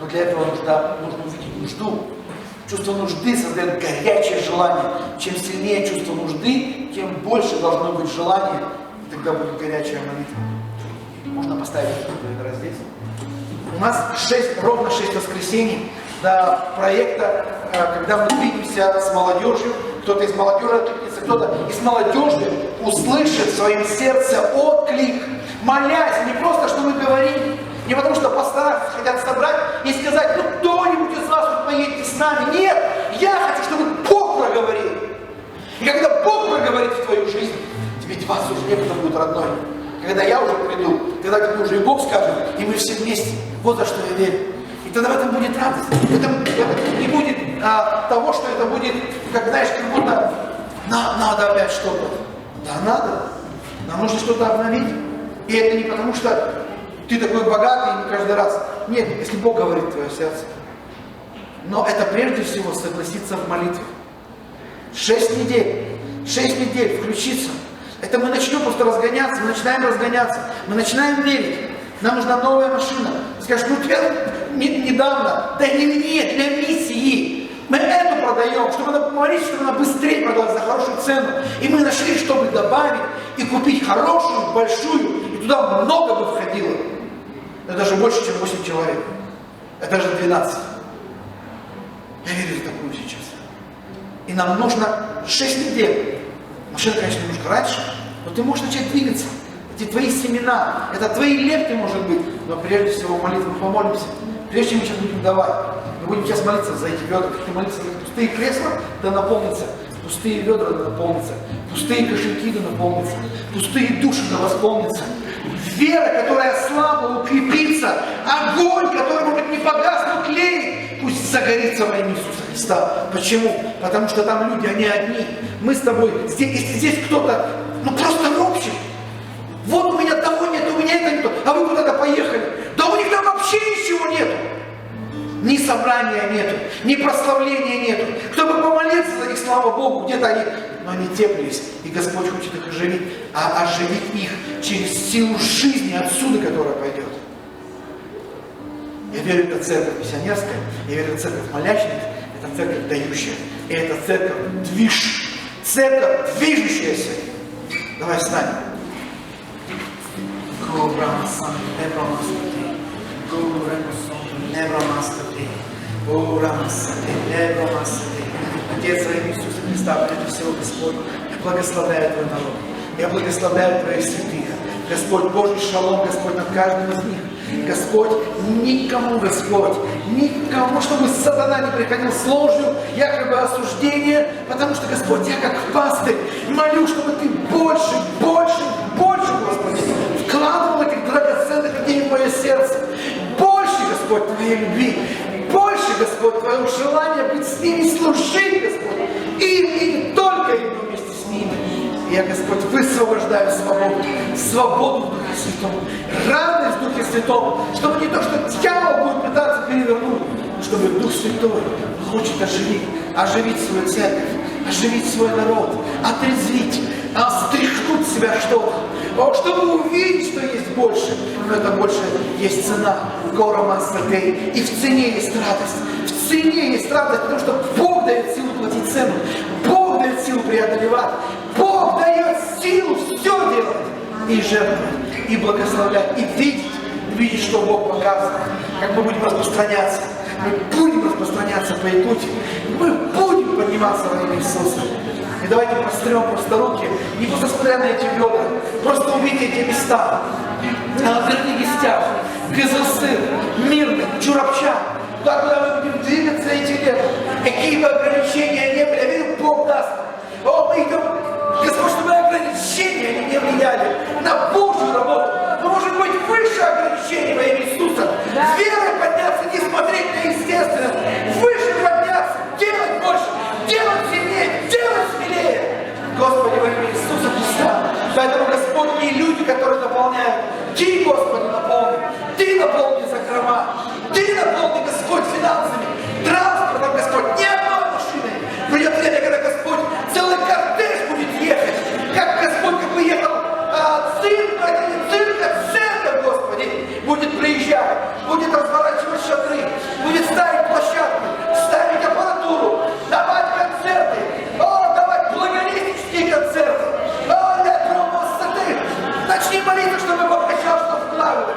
Но для этого нужно увидеть нужду. Чувство нужды создает горячее желание. Чем сильнее чувство нужды, тем больше должно быть желание. И тогда будет горячая молитва. Можно поставить это здесь. У нас ровно 6 воскресений до проекта, когда мы двигаемся с молодежью. Кто-то из молодежи откликнется, кто-то из молодежи услышит в своем сердце отклик, молясь, не просто, что мы говорим, не потому что пастора хотят собрать и сказать, ну кто-нибудь из вас вот поедете с нами. Нет, я хочу, чтобы Бог проговорил. И когда Бог проговорит в твою жизнь, тебе 20 уже некогда будет родной. Когда я уже приду, тогда тебе уже и Бог скажет, и мы все вместе. Вот за что я верю. И тогда в этом будет радость. Это не будет того, что это будет, как знаешь, как будто надо опять что-то. Да, надо. Нам нужно что-то обновить. И это не потому, что ты такой богатый и не каждый раз. Нет, если Бог говорит в твое сердце. Но это прежде всего согласиться в молитве. 6 недель включиться. Это мы начнем просто разгоняться, мы начинаем разгоняться, мы начинаем верить. Нам нужна новая машина. Ты скажешь, ну тебе недавно, да не мне, для миссии. Мы эту продаем, чтобы она помолиться, чтобы она быстрее продалась за хорошую цену. И мы нашли, чтобы добавить и купить хорошую, большую, и туда много бы входило. Это даже больше, чем 8 человек. Это даже 12. Я верю в такую сейчас. И нам нужно 6 недель. Машина, конечно, немножко раньше, но ты можешь начать двигаться. Эти твои семена, это твои лепты, может быть, но прежде всего молитву мы помолимся. Прежде чем мы сейчас будем давать, мы будем сейчас молиться за эти ведра, молиться за пустые кресла, да наполнится, пустые ведра да наполнится, пустые кошельки да наполнится, пустые души да восполнятся. Вера, которая слабо укрепится, огонь, который, может быть, не погас, но тлеет, пусть загорится во имя Иисуса Христа. Почему? Потому что там люди, они одни. Мы с тобой, если здесь кто-то, ну просто ропщет. Вот у меня того нет, у меня это нету, а вы куда-то поехали. Да у них там вообще ничего нету. Ни собрания нету, ни прославления нету. Кто бы помолился за них, слава Богу, где-то они, но они теплились. И Господь хочет их оживить, а оживить их через силу жизни отсюда, которая пойдет. Я верю, это церковь миссионерская, я верю, это церковь молящая, это церковь дающая, и это церковь движущаяся. Давай встанем. Отец, во имя Иисуса Христа, прежде всего, Господь, я благословляю Твой народ, я благословляю Твоих святых. Господь, Божий шалом, Господь, над каждым из них. Господь, никому, Господь, никому, чтобы сатана не приходил с ложью, якобы осуждение, потому что, Господь, я как пастырь молю, чтобы Ты больше, Господи, вкладывал этих драгоценных людей в мое сердце. Больше, Господь, Твоей любви, больше, Господь, Твоего желания быть с ними, служить, Господь, им и не только им, но вместе с ними. И я, Господь, высвобождаю свободу в Духе Святом, радость в Духе Святом, чтобы не то, что дьявол будет пытаться перевернуть, чтобы Дух Святой хочет оживить свою церковь, оживить свой народ, отрезвить, стряхнуть с себя что-то, чтобы увидеть, что есть больше, но это больше есть цена, и в цене есть радость. В цене есть радость, потому что Бог дает силу платить цену, Бог дает силу преодолевать, Бог дает силу все делать и жертвовать, и благословлять, и видеть, что Бог показывает, как мы будем распространяться. Мы будем распространяться по Якутии, мы будем подниматься во имя Иисуса. И давайте прострем просто руки, не просто смотря на эти бедра, просто увидите эти места. Вернигистяв, Кызылсыр, Мирный, Чурапча, туда, куда мы будем двигаться эти лета. Какие бы ограничения не были, я верю, Бог даст. Мы идем, Господь, чтобы ограничения они не влияли на Божью работу. Мы можем быть выше ограничений во имя Иисуса. С верой подняться, не смотреть на естественность. Выше подняться, делать больше, делать сильнее, делать смелее. Господи, во имя Иисуса Христа. Поэтому, Господь, не люди, которые наполняют. Ты, Господи, наполни. Ты наполни закрома. Ты наполни, Господь, финансами, транспортом, Господь, ни одной машиной. Придет время, когда, Господь, целый кортеж будет ехать. Как, Господь, как бы ехал цирк, а не цирк, а церковь, Господи, будет приезжать, будет разворачивать шатры, будет ставить площадку, ставить аппаратуру, давать концерты, давать благовестнические концерты. Начни молиться, чтобы Бог хотел что вкладывать.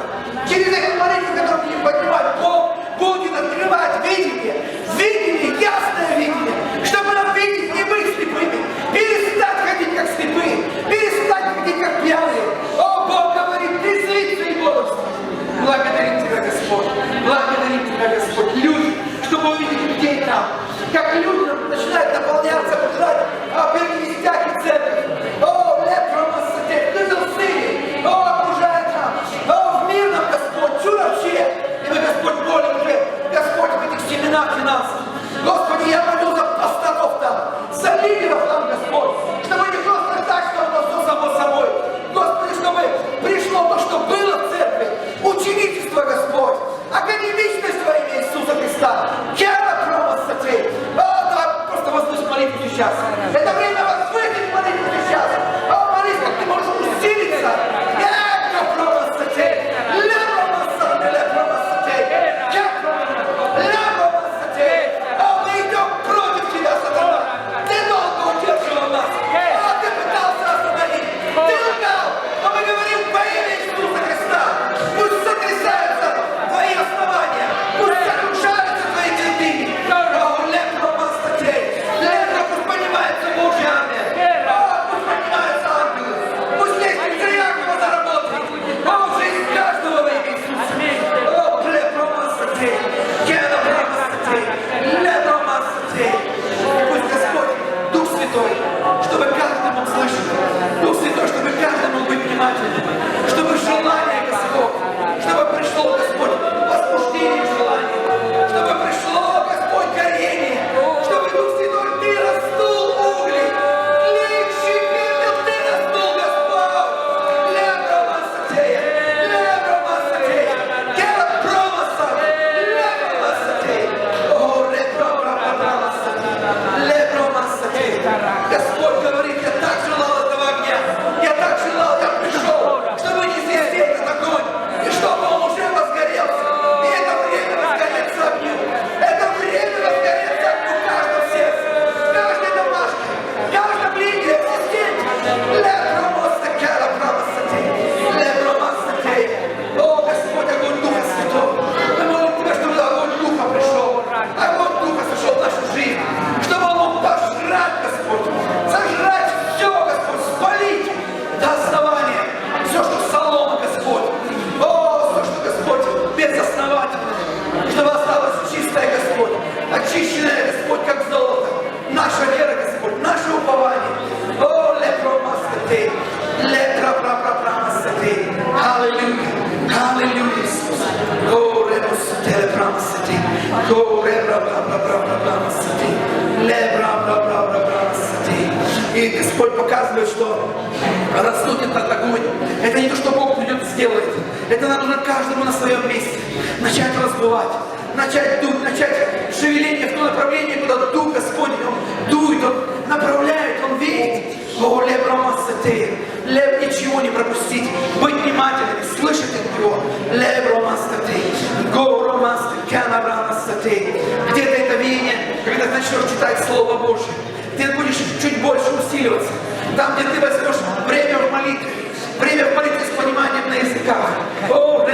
Аллилуйя. Аллилуйя, Иисус. Горе телебрамсати. Горе бра-бра-бра-бра-бра-бра-бра-сати. Ле-бра-бра-бра-бра-бра-сати. И Господь показывает, что растут этот огонь. Это не то, что Бог придет и сделает. Это нам нужно каждому на своем месте начать разбывать, начать дуть, начать шевеление в то направление, куда Дух Господень, Он дует, Он направляет, Он видит. О, лебромастатея, лев ничего не пропустить, быть внимательными, слышать от Него. Лебромастатея, горомастатея, где-то это веяние, когда ты начнешь читать Слово Божие, ты будешь чуть больше усиливаться. Там, где ты возьмешь время в молитве с пониманием на языках. О,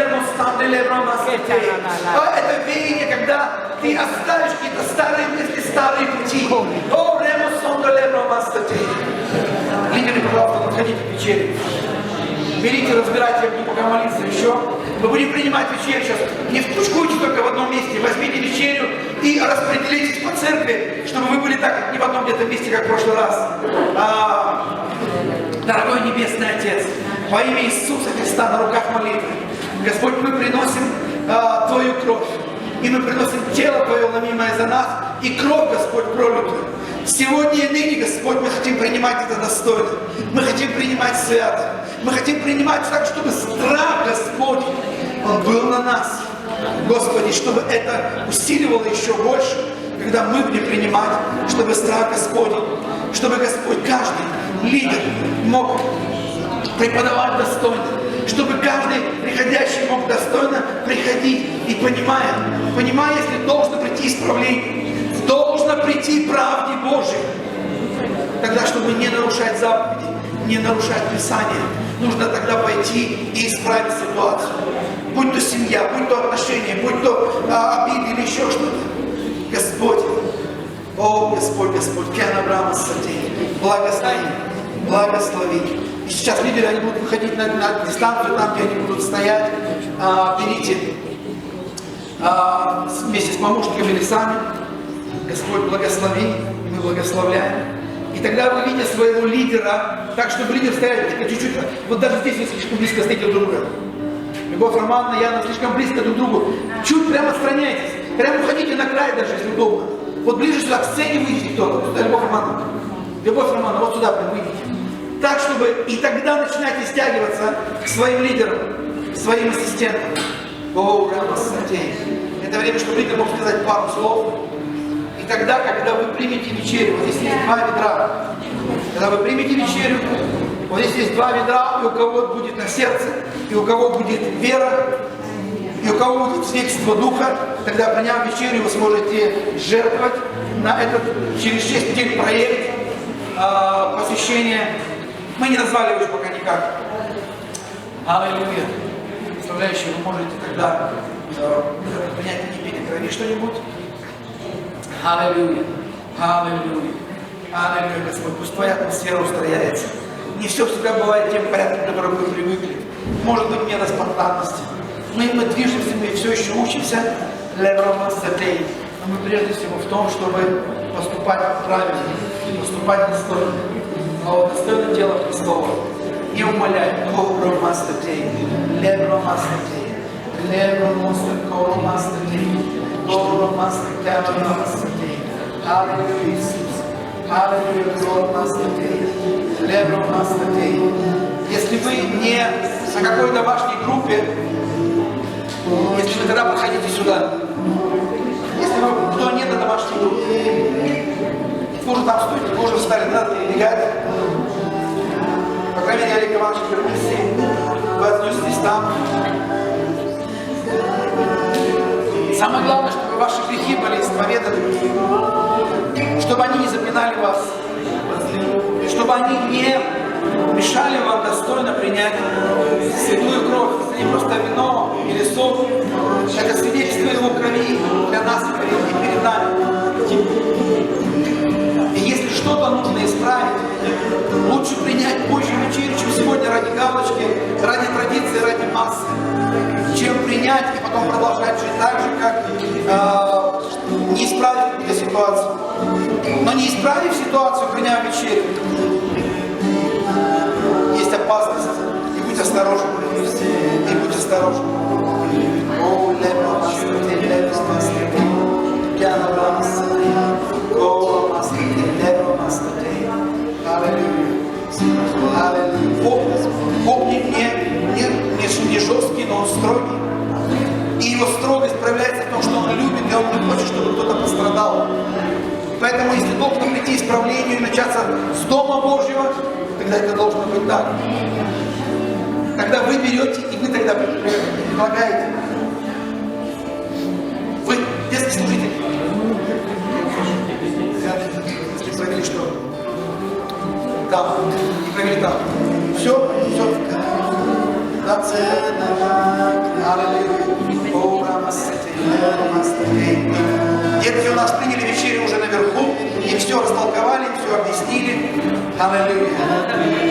это веяние, когда ты оставишь какие-то старые мысли, старые пути. О, лидеры, пожалуйста, подходите к вечере. Берите, разбирайте, я буду пока молиться еще. Мы будем принимать вечерю сейчас. Не вкучкуйте только в одном месте. Возьмите вечерю и распределитесь по церкви, чтобы вы были так, не в одном где-то месте, как в прошлый раз. Дорогой Небесный Отец, во имя Иисуса Христа на руках молитвы, Господь, мы приносим Твою кровь. И мы приносим тело Твое, ломимое за нас, и кровь, Господь, пролитую. Сегодня и ныне, Господь, мы хотим принимать это достойно. Мы хотим принимать свято. Мы хотим принимать так, чтобы страх, Господь, Он был на нас. Господи, чтобы это усиливало еще больше, когда мы будем принимать, чтобы страх Господень, чтобы, Господь, каждый лидер мог преподавать достойно, чтобы каждый приходящий мог достойно приходить и понимая, если должно прийти исправление, должно прийти правде Божией, тогда, чтобы не нарушать заповеди, не нарушать Писание, нужно тогда пойти и исправить ситуацию. Будь то семья, будь то отношения, будь то обиды или еще что-то. Господь, о Господь, благослови, благослови. И сейчас лидеры, они будут выходить на дистанцию, там, где они будут стоять. Берите вместе с помощниками или сами. Господь, благослови, мы благословляем. И тогда вы видите своего лидера, так, чтобы лидер стоял чуть-чуть, вот даже здесь вы слишком близко стоите друг друга. Любовь Романовна, Яна, слишком близко друг к другу. Чуть прямо отстраняйтесь, прямо уходите на край даже, если удобно. Вот ближе сюда, к сцене выйдите кто-то. Сюда, Любовь Романовна. Любовь Романовна, вот сюда прям выйдите. Так, чтобы и тогда начинайте стягиваться к своим лидерам, к своим ассистентам. О, Рамасатей. Это время, чтобы лидер мог сказать пару слов. И тогда, когда вы примете вечерю, вот здесь есть 2 ведра. Когда вы примете вечерю, вот здесь есть 2 ведра, и у кого будет на сердце, и у кого будет вера, и у кого будет свидетельство Духа, тогда, приняв вечерю, вы сможете жертвовать на этот через 6 недель проект посвящения. Мы не назвали его пока никак. Аллилуйя. Представляющие, вы можете тогда принять не пить крови что-нибудь. Аллилуйя. Аллилуйя. Аллилуйя, Господь. Пусть Твоя атмосфера устрояется. Не все всегда бывает тем порядком, к которому мы привыкли. Может быть, не до спонтанности. Мы движемся, мы все еще учимся. Но мы прежде всего в том, чтобы поступать правильно, поступать достойно. Но достойно дела Христова. Не умоляй. Аллилуйя, Иисус. Аллилуйя, если вы не на какой-то вашей группе, если вы тогда подходите сюда, если вы, кто нет на домашней группе, вы уже там стоите, вы уже встали, надо перебегать. По крайней мере, Олег Иванович, перенеси, вы отнеситесь там. Самое главное, чтобы ваши грехи были исповеданы, чтобы они не запинали вас, чтобы они не мешали вам достойно принять святую кровь. Это не просто вино или сок, это свидетельство Его крови для нас и перед нами. И если что-то нужно исправить, лучше принять позже вечерю, чем сегодня ради галочки, ради традиции, ради массы, чем принять и потом продолжать жить так же, как не исправив какую-то ситуацию. Но не исправив ситуацию, приняв вечерю, есть опасность. И будь осторожен. Он строгий. И его строгость проявляется в том, что он любит, и он не хочет, чтобы кто-то пострадал. Поэтому, если должно прийти исправлению и начаться с Дома Божьего, тогда это должно быть так. Тогда вы берете, и вы тогда предлагаете. Вы, детский служитель, если провели что? Там, и провели там. Все. Детки у нас приняли вечерю уже наверху, и все растолковали, все объяснили. Аллилуйя.